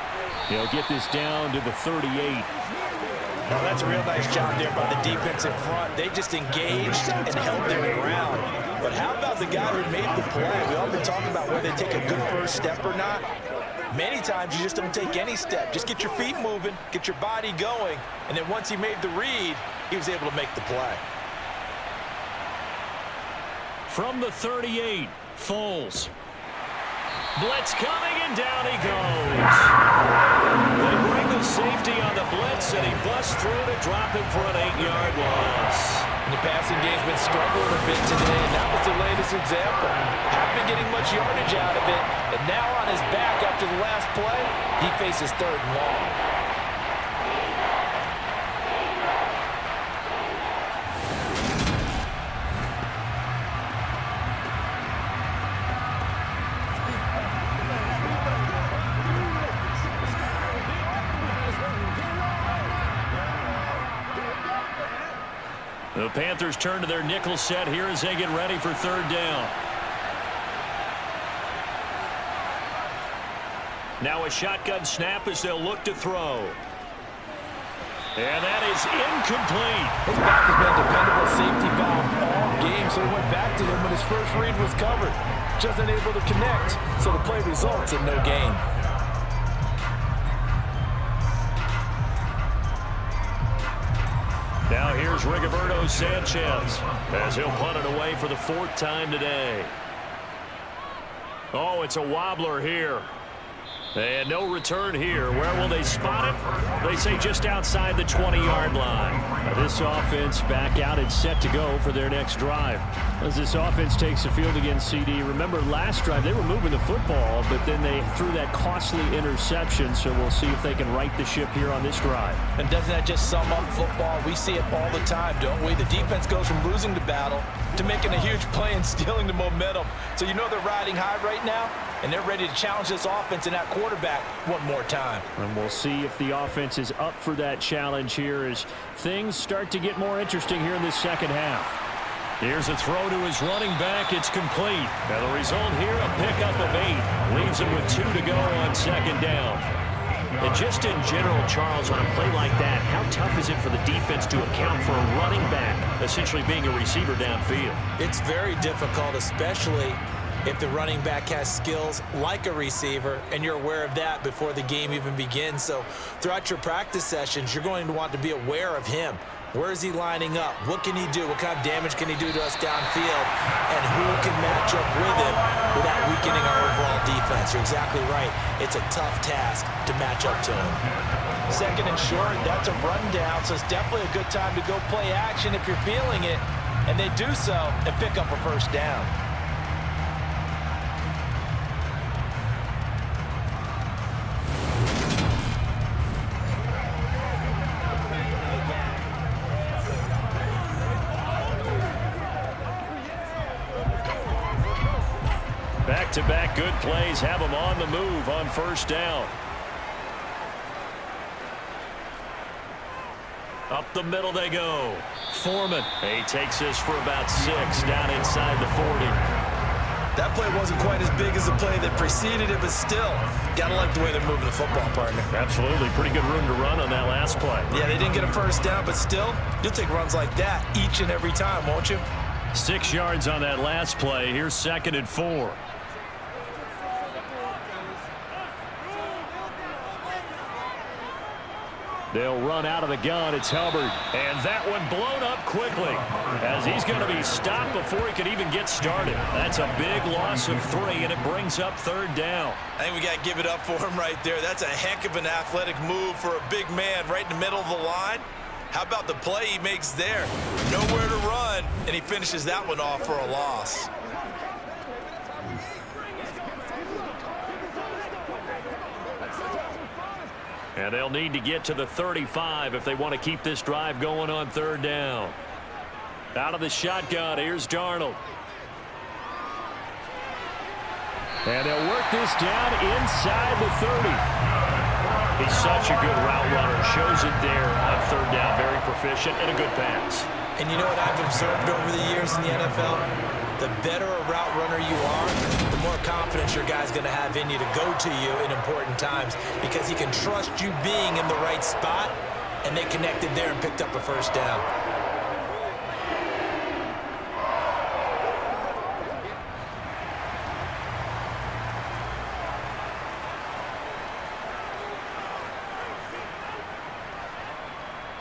He'll get this down to the 38. Now that's a real nice job there by the defense in front. They just engaged and held their ground. But how about the guy who made the play? We often talk about whether they take a good first step or not. Many times you just don't take any step. Just get your feet moving, get your body going, and then once he made the read, he was able to make the play. From the 38, Foles. Blitz coming, and down he goes. They bring the safety on the blitz, and he busts through to drop him for an 8-yard loss. And the passing game's been struggling a bit today, and that was the latest example. Haven't been getting much yardage out of it, and now on his back after the last play, he faces 3rd and long. The Panthers turn to their nickel set here as they get ready for 3rd down. Now a shotgun snap as they'll look to throw. And that is incomplete. His back has been a dependable safety valve all game, so he went back to him when his first read was covered. Just unable to connect, so the play results in no gain. Now here's Rigoberto Sanchez as he'll punt it away for the 4th time today. Oh, it's a wobbler here. And no return here. Where will they spot it? They say just outside the 20-yard line. Now this offense back out and set to go for their next drive. As this offense takes the field against CD, remember last drive they were moving the football, but then they threw that costly interception, so we'll see if they can right the ship here on this drive. And doesn't that just sum up football? We see it all the time, don't we? The defense goes from losing the battle to making a huge play and stealing the momentum. So you know they're riding high right now, and they're ready to challenge this offense and that quarterback one more time. And we'll see if the offense is up for that challenge here as things start to get more interesting here in this second half. Here's a throw to his running back. It's complete. And the result here, a pickup of 8. Leaves him with 2 to go on 2nd down. And just in general, Charles, on a play like that, how tough is it for the defense to account for a running back essentially being a receiver downfield? It's very difficult, especially if the running back has skills like a receiver, and you're aware of that before the game even begins. So throughout your practice sessions, you're going to want to be aware of him. Where is he lining up? What can he do? What kind of damage can he do to us downfield? And who can match up with him without weakening our overall defense? You're exactly right. It's a tough task to match up to him. 2nd and short, that's a rundown, so it's definitely a good time to go play action if you're feeling it. And they do so and pick up a 1st down. Back-to-back good plays have them on the move on 1st down. Up the middle they go. Foreman. He takes this for about 6 down inside the 40. That play wasn't quite as big as the play that preceded it, but still, gotta like the way they're moving the football, partner. Absolutely. Pretty good room to run on that last play. Yeah, they didn't get a 1st down, but still, you'll take runs like that each and every time, won't you? 6 yards on that last play. Here's 2nd and 4. They'll run out of the gun. It's Hubbard. And that one blown up quickly as he's going to be stopped before he could even get started. That's a big loss of 3, and it brings up 3rd down. I think we got to give it up for him right there. That's a heck of an athletic move for a big man right in the middle of the line. How about the play he makes there? Nowhere to run, and he finishes that one off for a loss. And they'll need to get to the 35 if they want to keep this drive going on third down. Out of the shotgun, here's Darnold. And they'll work this down inside the 30. He's such a good route runner. Shows it there on third down. Very proficient and a good pass. And you know what I've observed over the years in the NFL? The better a route runner you are, the more confidence your guy's going to have in you to go to you in important times because he can trust you being in the right spot, and they connected there and picked up a first down.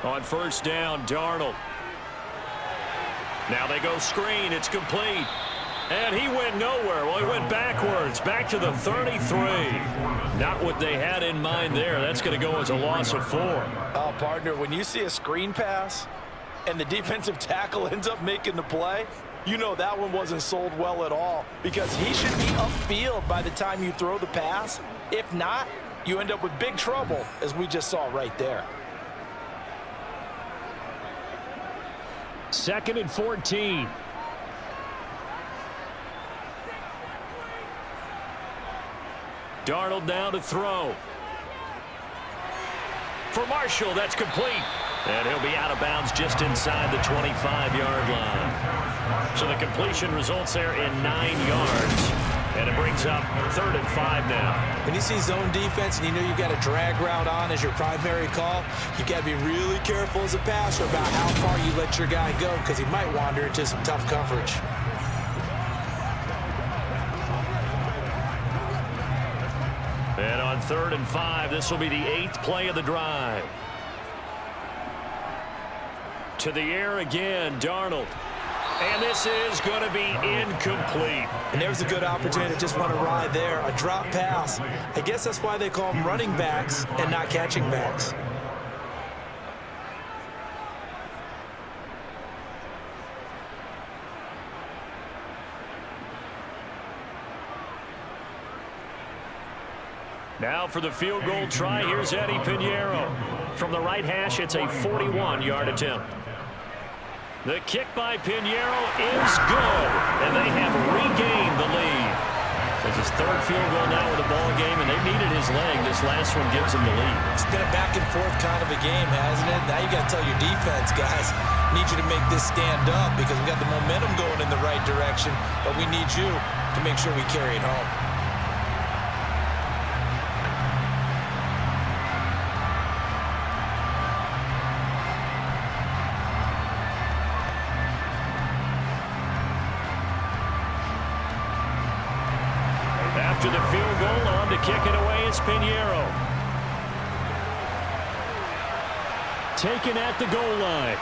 On first down, Darnold. Now they go screen. It's complete. And he went nowhere. Well, he went backwards. Back to the 33. Not what they had in mind there. That's going to go as a loss of 4. Oh, partner, when you see a screen pass and the defensive tackle ends up making the play, you know that one wasn't sold well at all because he should be upfield by the time you throw the pass. If not, you end up with big trouble, as we just saw right there. 2nd and 14. Darnold now to throw. For Marshall, that's complete. And he'll be out of bounds just inside the 25-yard line. So the completion results there in 9 yards. And it brings up 3rd and 5 now. When you see zone defense and you know you've got a drag route on as your primary call, you got to be really careful as a passer about how far you let your guy go because he might wander into some tough coverage. And on 3rd and 5, this will be the 8th play of the drive. To the air again, Darnold. And this is going to be incomplete. And there's a good opportunity to just want to ride there. A drop pass. I guess that's why they call them running backs and not catching backs. Now for the field goal try, here's Eddie Pinheiro. From the right hash, it's a 41-yard attempt. The kick by Pinheiro is good, and they have regained the lead. It's his 3rd field goal now with the ball game, and they needed his leg. This last one gives them the lead. It's been a back-and-forth kind of a game, hasn't it? Now you got to tell your defense, guys, need you to make this stand up because we got the momentum going in the right direction, but we need you to make sure we carry it home. After the field goal, on to kick it away is Pinheiro. Taken at the goal line.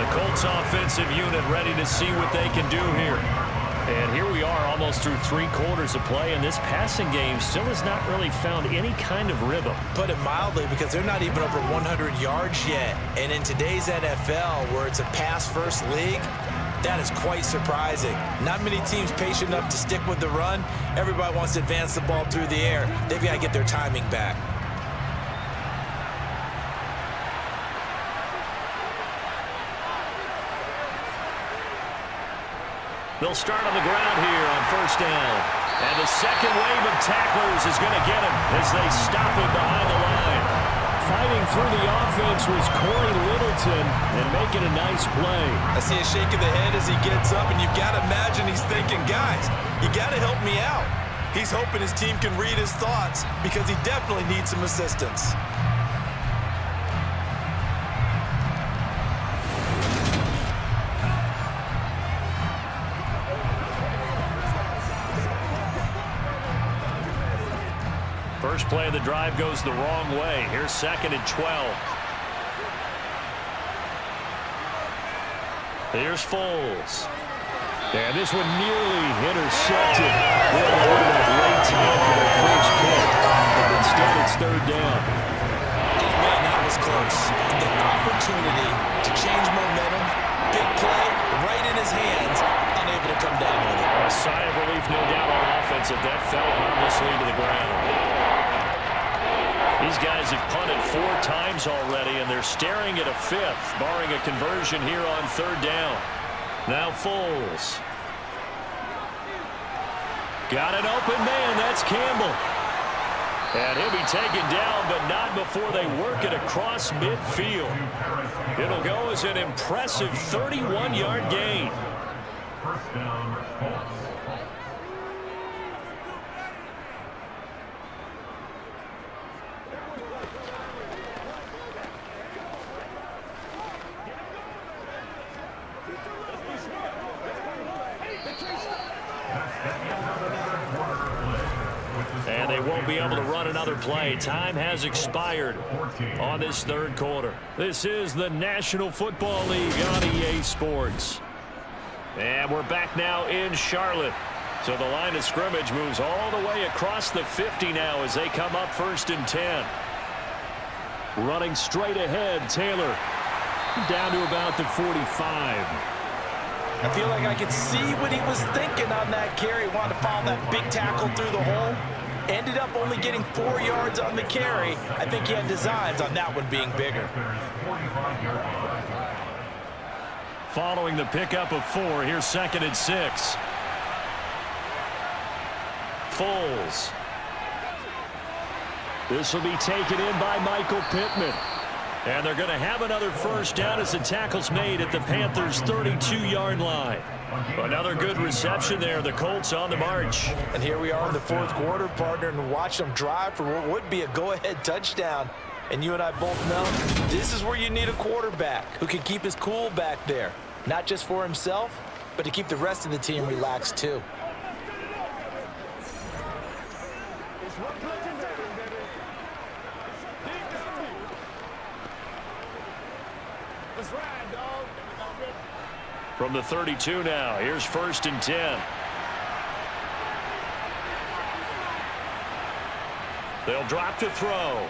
The Colts offensive unit ready to see what they can do here. And here we are almost through 3 quarters of play, and this passing game still has not really found any kind of rhythm. Put it mildly, because they're not even over 100 yards yet. And in today's NFL, where it's a pass-first league, that is quite surprising. Not many teams patient enough to stick with the run. Everybody wants to advance the ball through the air. They've got to get their timing back. They'll start on the ground here on first down. And the second wave of tacklers is going to get him as they stop him behind the line. Fighting through the offense was Corey Littleton and making a nice play. I see a shake of the head as he gets up, and you've got to imagine he's thinking, guys, you got to help me out. He's hoping his team can read his thoughts because he definitely needs some assistance. First play of the drive goes the wrong way. Here's 2nd and 12. Here's Foles. And this one nearly intercepted. Really would have been a great time for their first pick. But instead, it's 3rd down. Man, that was close. The opportunity to change momentum, big play, right in his hands, unable able to come down with it. A sigh of relief, no doubt, on offense if that fell harmlessly to the ground. These guys have punted 4 times already, and they're staring at a 5th, barring a conversion here on 3rd down. Now Foles. Got an open man. That's Campbell. And he'll be taken down, but not before they work it across midfield. It'll go as an impressive 31-yard gain. First down, Colts. And they won't be able to run another play. Time has expired on this 3rd quarter. This is the National Football League on EA Sports. And we're back now in Charlotte. So the line of scrimmage moves all the way across the 50 now as they come up 1st and 10. Running straight ahead, Taylor. Down to about the 45. I feel like I could see what he was thinking on that carry. Wanted to follow that big tackle through the hole. Ended up only getting 4 yards on the carry. I think he had designs on that one being bigger. Following the pickup of 4, here's 2nd and 6. Foles. This will be taken in by Michael Pittman. And they're going to have another 1st down as the tackle's made at the Panthers' 32-yard line. Another good reception there. The Colts on the march. And here we are in the 4th quarter, partner, and watch them drive for what would be a go-ahead touchdown. And you and I both know this is where you need a quarterback who can keep his cool back there. Not just for himself, but to keep the rest of the team relaxed too. From the 32 now, here's 1st and 10. They'll drop to throw.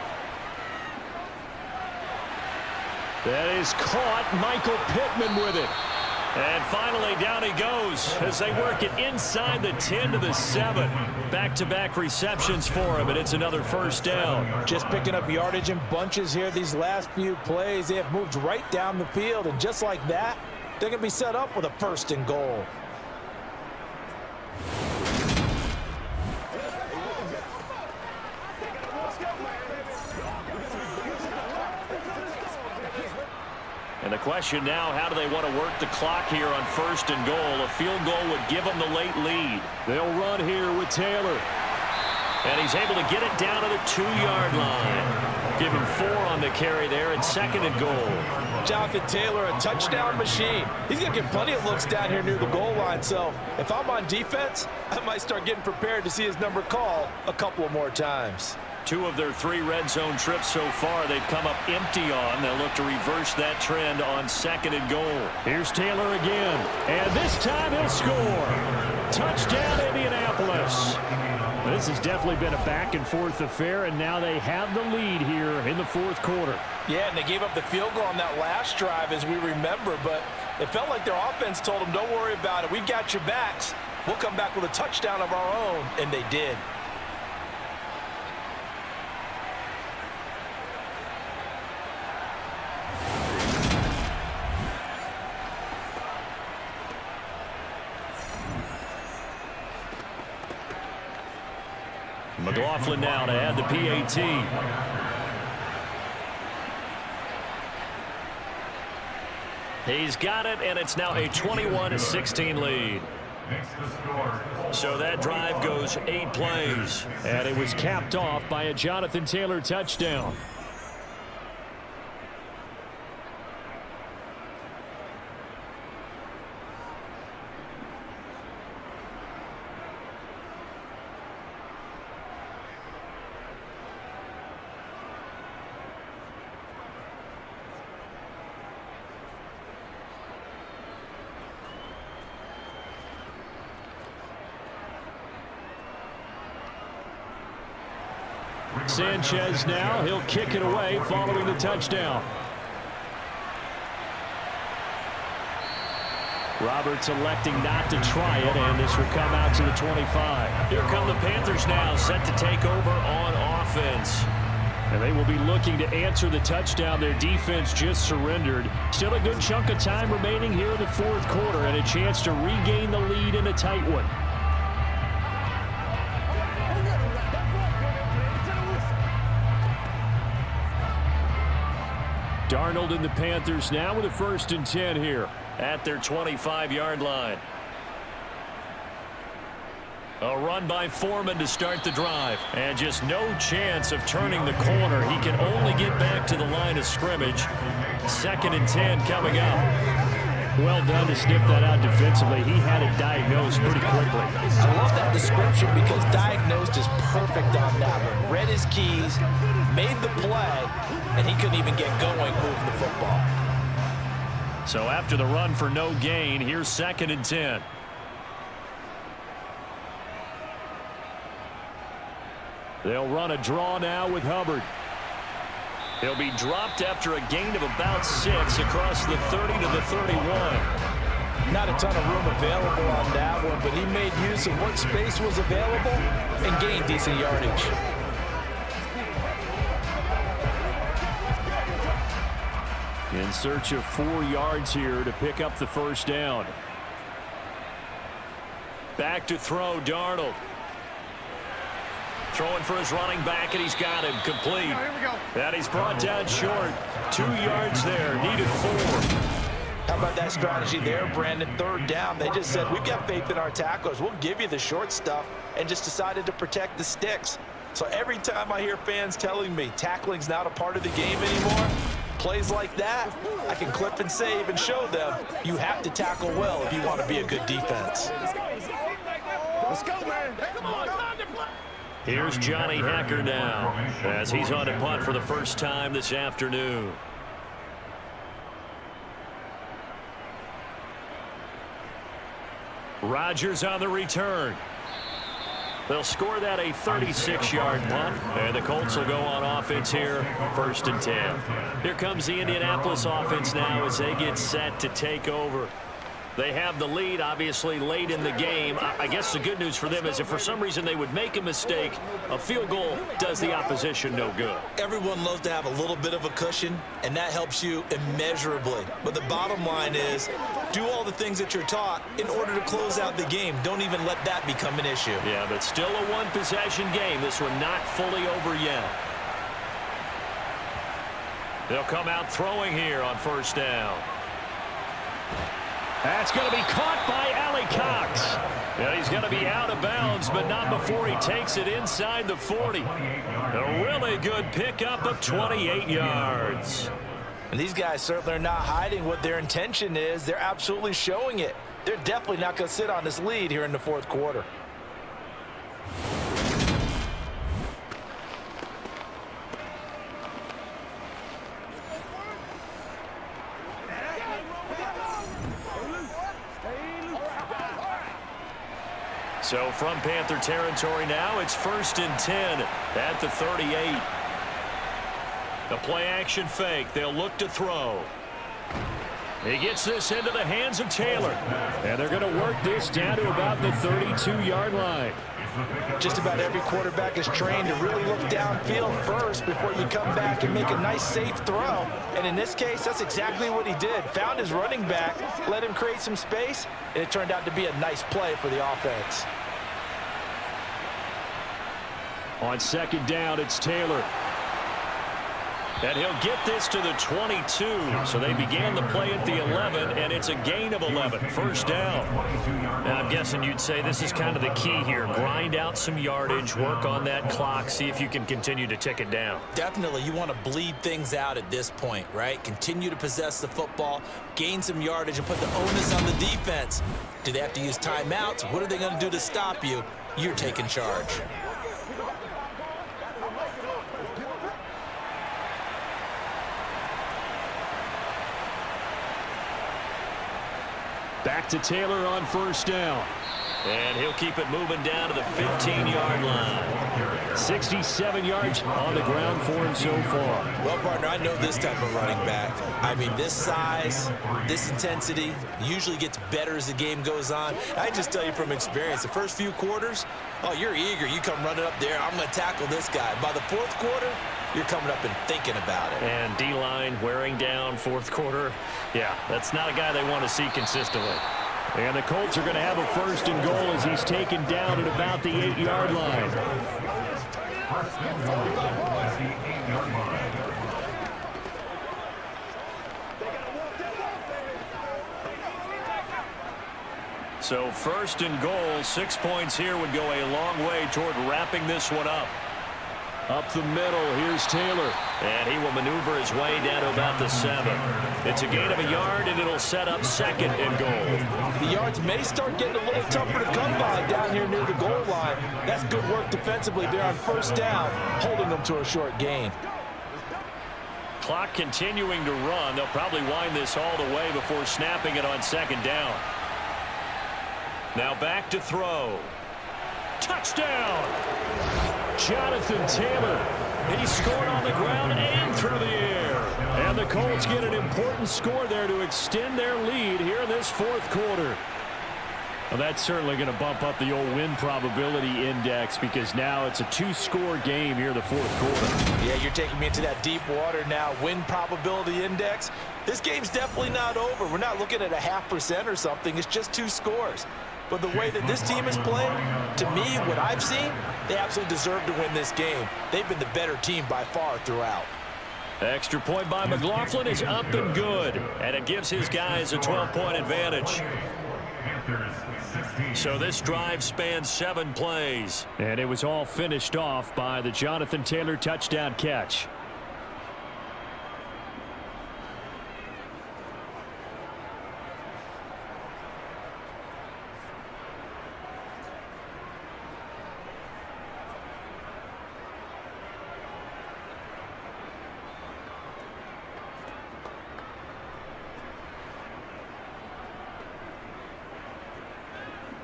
That is caught. Michael Pittman with it. And finally down he goes as they work it inside the 10 to the 7. Back-to-back receptions for him, and it's another 1st down. Just picking up yardage in bunches here these last few plays. They have moved right down the field, and just like that, they're going to be set up with a 1st and goal. And the question now, how do they want to work the clock here on 1st and goal? A field goal would give them the late lead. They'll run here with Taylor. And he's able to get it down to the 2-yard line. Give him 4 on the carry there at 2nd and goal. Jonathan Taylor, a touchdown machine. He's going to get plenty of looks down here near the goal line. So if I'm on defense, I might start getting prepared to see his number called a couple of more times. 2 of their 3 red zone trips so far they've come up empty on. They'll look to reverse that trend on 2nd and goal. Here's Taylor again. And this time he'll score. Touchdown, Indianapolis. This has definitely been a back-and-forth affair, and now they have the lead here in the 4th quarter. Yeah, and they gave up the field goal on that last drive, as we remember, but it felt like their offense told them, don't worry about it. We've got your backs. We'll come back with a touchdown of our own, and they did. McLaughlin now to add the PAT. He's got it, and it's now a 21-16 lead. So that drive goes 8 plays. And it was capped off by a Jonathan Taylor touchdown. Sanchez now, he'll kick it away following the touchdown. Roberts electing not to try it, and this will come out to the 25. Here come the Panthers now, set to take over on offense. And they will be looking to answer the touchdown their defense just surrendered. Still a good chunk of time remaining here in the fourth quarter, and a chance to regain the lead in a tight one. Darnold and the Panthers now with a 1st and 10 here at their 25-yard line. A run by Foreman to start the drive. And just no chance of turning the corner. He can only get back to the line of scrimmage. 2nd and 10 coming up. Well done to sniff that out defensively. He had it diagnosed pretty quickly. I love that description because diagnosed is perfect on that one. Read his keys, made the play, and he couldn't even get going moving the football. So after the run for no gain, here's 2nd and 10. They'll run a draw now with Hubbard. He'll be dropped after a gain of about 6 across the 30 to the 31. Not a ton of room available on that one, but he made use of what space was available and gained decent yardage. In search of 4 yards here to pick up the 1st down. Back to throw, Darnold. Throwing for his running back, and he's got him complete. Here we go. And he's brought down short. 2 yards there, needed 4. How about that strategy there, Brandon? 3rd down. They just said, we've got faith in our tacklers. We'll give you the short stuff, and just decided to protect the sticks. So every time I hear fans telling me tackling's not a part of the game anymore, plays like that, I can clip and save and show them you have to tackle well if you want to be a good defense. Let's go, man. Come on, time to play. Here's Johnny Hacker now as he's on a punt for the first time this afternoon. Rodgers on the return. They'll score that a 36-yard punt, and the Colts will go on offense here, 1st and 10. Here comes the Indianapolis offense now as they get set to take over. They have the lead, obviously, late in the game. I guess the good news for them is if for some reason they would make a mistake, a field goal does the opposition no good. Everyone loves to have a little bit of a cushion, and that helps you immeasurably. But the bottom line is, do all the things that you're taught in order to close out the game. Don't even let that become an issue. Yeah, but still a one-possession game. This one not fully over yet. They'll come out throwing here on 1st down. That's going to be caught by Allie Cox. Yeah, he's going to be out of bounds, but not before he takes it inside the 40. A really good pickup of 28 yards. And these guys certainly are not hiding what their intention is. They're absolutely showing it. They're definitely not going to sit on this lead here in the 4th quarter. So from Panther territory now, it's 1st and 10 at the 38. The play action fake. They'll look to throw. He gets this into the hands of Taylor. And they're going to work this down to about the 32-yard line. Just about every quarterback is trained to really look downfield first before you come back and make a nice, safe throw. And in this case, that's exactly what he did. Found his running back, let him create some space, and it turned out to be a nice play for the offense. On 2nd down, it's Taylor. And he'll get this to the 22. So they began the play at the 11, and it's a gain of 11. 1st down. And I'm guessing you'd say this is kind of the key here. Grind out some yardage, work on that clock, see if you can continue to tick it down. Definitely, you want to bleed things out at this point, right? Continue to possess the football, gain some yardage, and put the onus on the defense. Do they have to use timeouts? What are they going to do to stop you? You're taking charge. Back to Taylor on 1st down. And he'll keep it moving down to the 15-yard line. 67 yards on the ground for him so far. Well, partner, I know this type of running back. I mean, this size, this intensity usually gets better as the game goes on. I just tell you from experience, the first few quarters, oh, you're eager. You come running up there, I'm going to tackle this guy. By the fourth quarter, you're coming up and thinking about it. And D-line wearing down fourth quarter. Yeah, that's not a guy they want to see consistently. And the Colts are going to have a first and goal as he's taken down at about the 8-yard line. First and goal at the 8-yard line. So first and goal, 6 points here would go a long way toward wrapping this one up. Up the middle, here's Taylor. And he will maneuver his way down to about the 7. It's a gain of a yard, and it'll set up second and goal. The yards may start getting a little tougher to come by down here near the goal line. That's good work defensively there on first down, holding them to a short gain. Clock continuing to run. They'll probably wind this all the way before snapping it on second down. Now back to throw. Touchdown! Jonathan Taylor. He scored on the ground and through the air. And the Colts get an important score there to extend their lead here in this fourth quarter. Well, that's certainly going to bump up the old win probability index because now it's a 2-score game here in the fourth quarter. Yeah, you're taking me into that deep water now. Win probability index. This game's definitely not over. We're not looking at a 0.5% or something. It's just 2 scores. But the way that this team is playing, to me, what I've seen, they absolutely deserve to win this game. They've been the better team by far throughout. Extra point by McLaughlin is up and good. And it gives his guys a 12-point advantage. So this drive spans 7 plays. And it was all finished off by the Jonathan Taylor touchdown catch.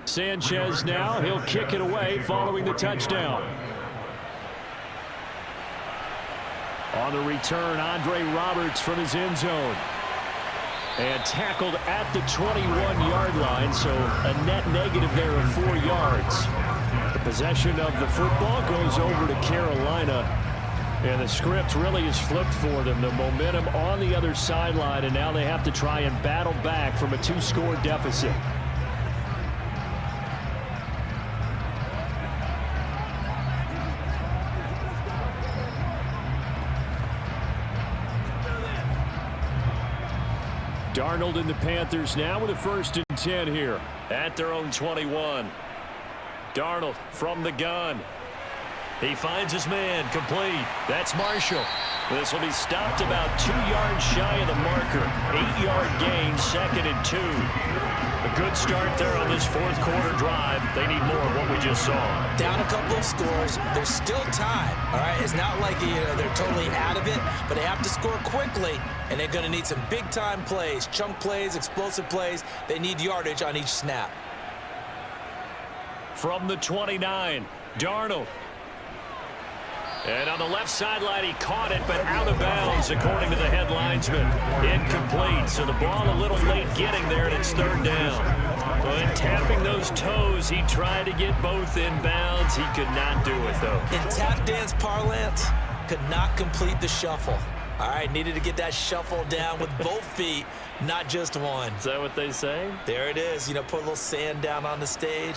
Sanchez now, he'll kick it away following the touchdown. On the return, Andre Roberts from his end zone. And tackled at the 21-yard line, so a net negative there of 4 yards. The possession of the football goes over to Carolina. And the script really is flipped for them. The momentum on the other sideline, and now they have to try and battle back from a 2-score deficit. Darnold and the Panthers now with a 1st and 10 here at their own 21. Darnold from the gun. He finds his man, complete. That's Marshall. This will be stopped about 2 yards shy of the marker. 8-yard gain, 2nd and 2. A good start there on this fourth quarter drive. They need more of what we just saw. Down a couple of scores. There's still time, all right? It's not like they're totally out of it, but they have to score quickly, and they're going to need some big-time plays, chunk plays, explosive plays. They need yardage on each snap. From the 29, Darnold. And on the left sideline, he caught it, but out of bounds, according to the head linesman. Incomplete, so the ball a little late getting there, and it's 3rd down. But tapping those toes, he tried to get both in bounds. He could not do it, though. In tap dance parlance, could not complete the shuffle. All right, needed to get that shuffle down with both feet, not just one. Is that what they say? There it is. You know, put a little sand down on the stage.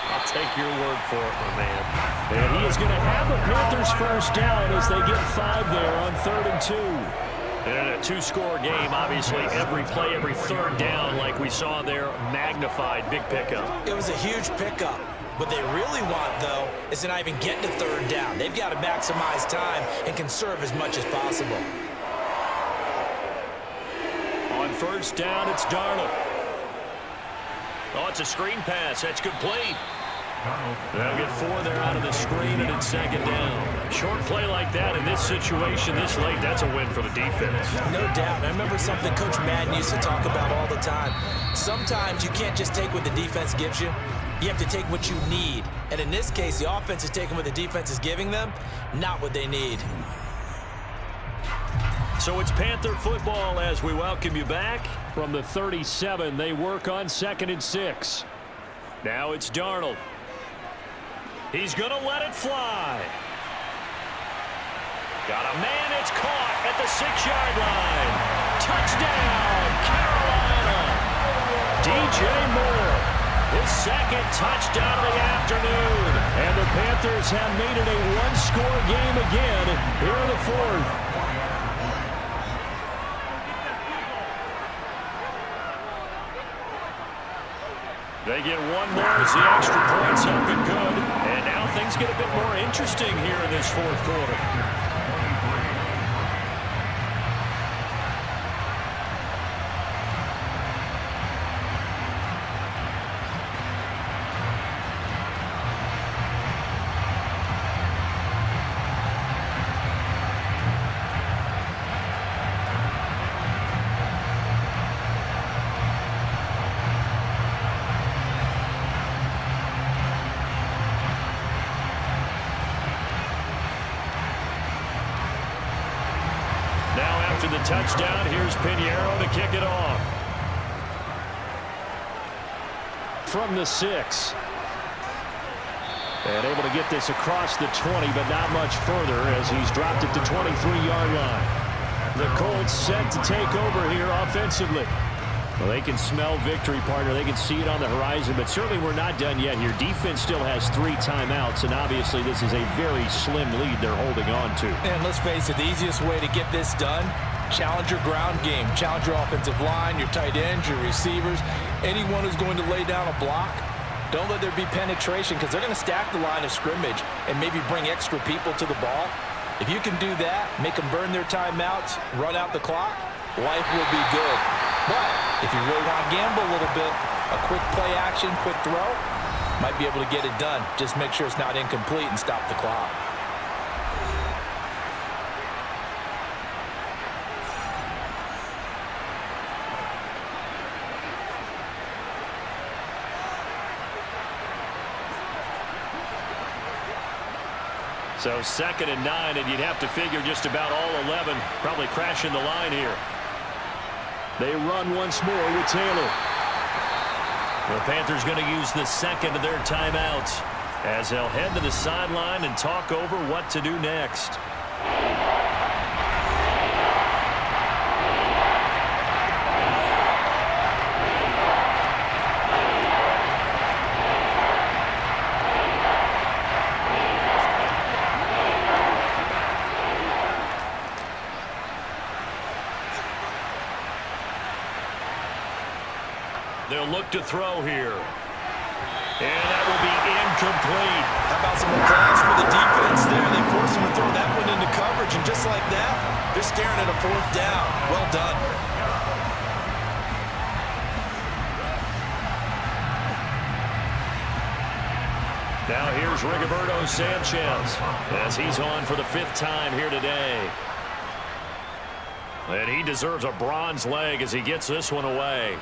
I'll take your word for it, my man. And he is going to have the Panthers first down as they get 5 there on 3rd and 2. And a 2-score game, obviously, every play, every 3rd down, like we saw there, magnified, big pickup. It was a huge pickup. What they really want, though, is to not even get to 3rd down. They've got to maximize time and conserve as much as possible. On first down, it's Darnold. Oh, it's a screen pass. That's complete. They'll get 4 there out of the screen, and it's second down. Short play like that in this situation this late, that's a win for the defense. No doubt. I remember something Coach Madden used to talk about all the time. Sometimes you can't just take what the defense gives you. You have to take what you need. And in this case, the offense is taking what the defense is giving them, not what they need. So it's Panther football as we welcome you back. From the 37, they work on 2nd and 6. Now it's Darnold. He's going to let it fly. Got a man, it's caught at the 6-yard line. Touchdown, Carolina. DJ Moore, his second touchdown of the afternoon. And the Panthers have made it a one-score game again here in the 4th. They get one more as the extra points up and good. And now things get a bit more interesting here in this 4th quarter. After the touchdown, here's Pinheiro to kick it off. From the 6. And able to get this across the 20, but not much further as he's dropped it to 23-yard line. The Colts set to take over here offensively. Well, they can smell victory, partner. They can see it on the horizon, but certainly we're not done yet here. Defense still has 3 timeouts, and obviously this is a very slim lead they're holding on to. And let's face it, the easiest way to get this done, challenge your ground game. Challenge your offensive line, your tight ends, your receivers, anyone who's going to lay down a block. Don't let there be penetration because they're going to stack the line of scrimmage and maybe bring extra people to the ball. If you can do that, make them burn their timeouts, run out the clock, life will be good. But if you really want to gamble a little bit, a quick play action, quick throw, might be able to get it done. Just make sure it's not incomplete and stop the clock. So 2nd and 9, and you'd have to figure just about all 11 probably crashing the line here. They run once more with Taylor. The Panthers going to use the second of their timeouts as they'll head to the sideline and talk over what to do next. They'll look to throw here. And that will be incomplete. How about some applause for the defense there? They forced him to throw that one into coverage, and just like that, they're staring at a 4th down. Well done. Now here's Rigoberto Sanchez as he's on for the 5th time here today. And he deserves a bronze leg as he gets this one away.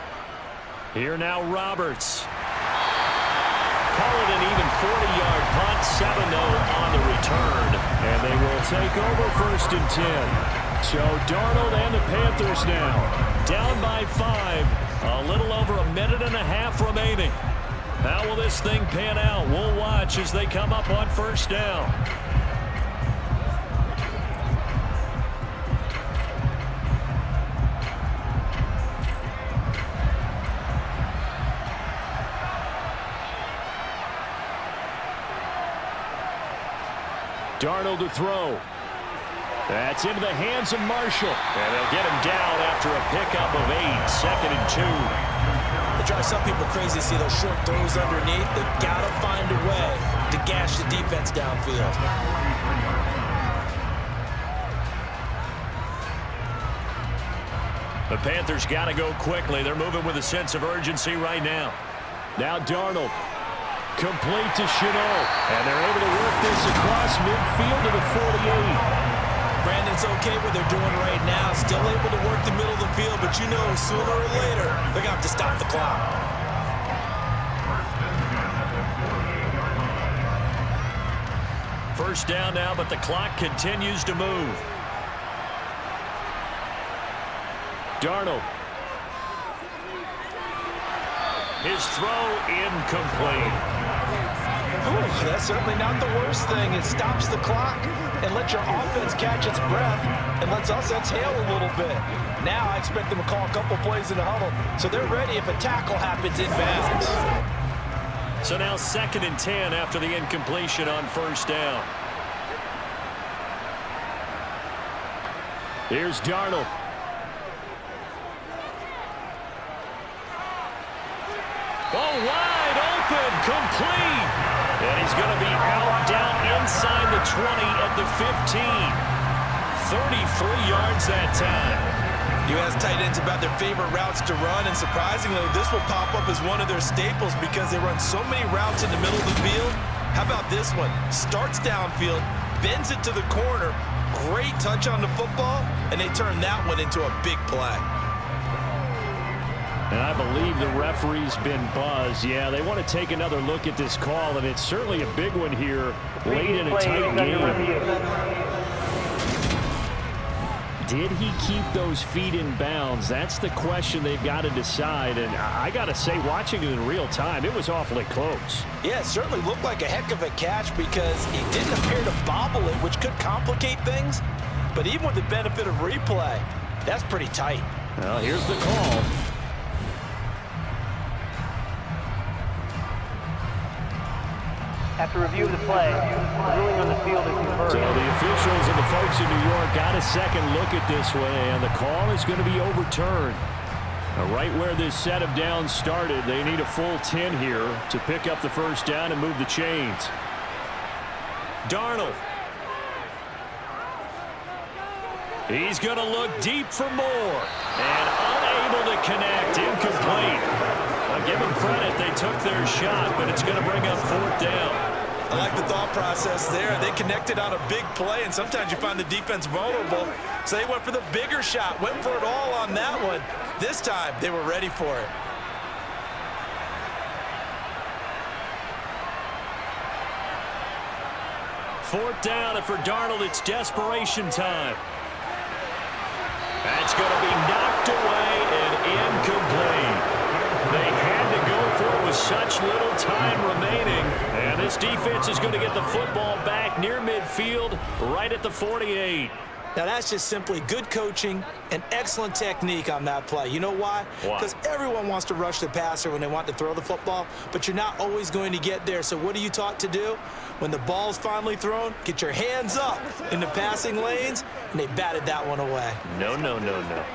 Here now Roberts. Call it an even 40-yard punt, 7-0 on the return. And they will take over 1st and 10. So Darnold and the Panthers now down by 5. A little over a minute and a half remaining. How will this thing pan out? We'll watch as they come up on 1st down. Darnold to throw. That's into the hands of Marshall. And they'll get him down after a pickup of 8. 2nd and 2. It drives some people crazy to see those short throws underneath. They've got to find a way to gash the defense downfield. The Panthers got to go quickly. They're moving with a sense of urgency right now. Now Darnold. Complete to Chenault. And they're able to work this across midfield to the 48. Brandon, it's okay what they're doing right now. Still able to work the middle of the field, but you know sooner or later they're going to have to stop the clock. First down now, but the clock continues to move. Darnold. His throw incomplete. Ooh, that's certainly not the worst thing. It stops the clock and lets your offense catch its breath and lets us exhale a little bit. Now I expect them to call a couple plays in the huddle so they're ready if a tackle happens inbounds. So now 2nd and 10 after the incompletion on first down. Here's Darnold. Oh, wide open, complete. And he's going to be out down inside the 20 at the 15. 33 yards that time. You ask tight ends about their favorite routes to run, and surprisingly, this will pop up as one of their staples because they run so many routes in the middle of the field. How about this one? Starts downfield, bends it to the corner, great touch on the football, and they turn that one into a big play. And I believe the referee's been buzzed. Yeah, they want to take another look at this call, and it's certainly a big one here late in a tight game. Did he keep those feet in bounds? That's the question they've got to decide. And I got to say, watching it in real time, it was awfully close. Yeah, it certainly looked like a heck of a catch because he didn't appear to bobble it, which could complicate things. But even with the benefit of replay, that's pretty tight. Well, here's the call. After review of the play, ruling on the field is confirmed. So the officials and the folks in New York got a second look at this one, and the call is going to be overturned. Now, right where this set of downs started, they need a full 10 here to pick up the first down and move the chains. Darnold. He's going to look deep for more, and unable to connect, incomplete. I'll give them credit, they took their shot, but it's going to bring up 4th down. I like the thought process there. They connected on a big play, and sometimes you find the defense vulnerable. So they went for the bigger shot, went for it all on that one. This time, they were ready for it. Fourth down, and for Darnold, it's desperation time. That's going to be knocked away and incomplete. They had to go for it with such little time remaining. And this defense is going to get the football back near midfield, right at the 48. Now, that's just simply good coaching and excellent technique on that play. You know why? Because everyone wants to rush the passer when they want to throw the football, but you're not always going to get there. So what are you taught to do? When the ball's finally thrown, get your hands up in the passing lanes, and they batted that one away. No, no, no, no.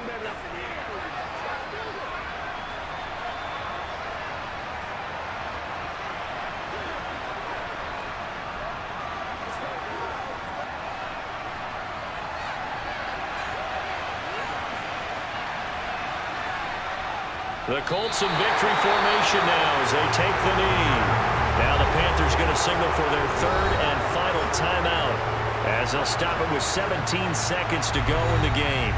The Colts in victory formation now as they take the knee. Now the Panthers going to signal for their 3rd and final timeout as they'll stop it with 17 seconds to go in the game.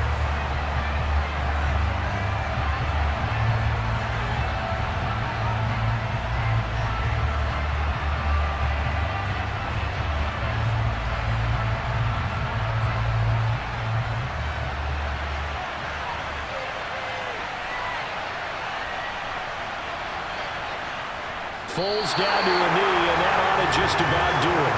Falls down to a knee, and that ought to just about do it.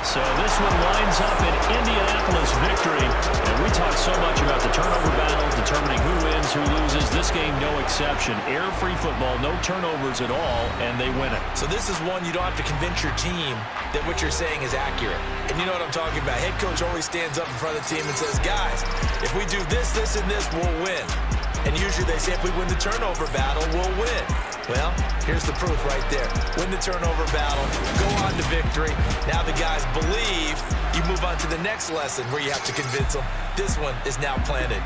So this one lines up in Indianapolis victory. And we talk so much about the turnover battle, determining who wins, who loses. This game, no exception. Error-free football, no turnovers at all, and they win it. So this is one you don't have to convince your team that what you're saying is accurate. And you know what I'm talking about. Head coach always stands up in front of the team and says, guys, if we do this, this, and this, we'll win. And usually they say if we win the turnover battle, we'll win. Well, here's the proof right there. Win the turnover battle, go on to victory. Now the guys believe. You move on to the next lesson where you have to convince them. This one is now planted.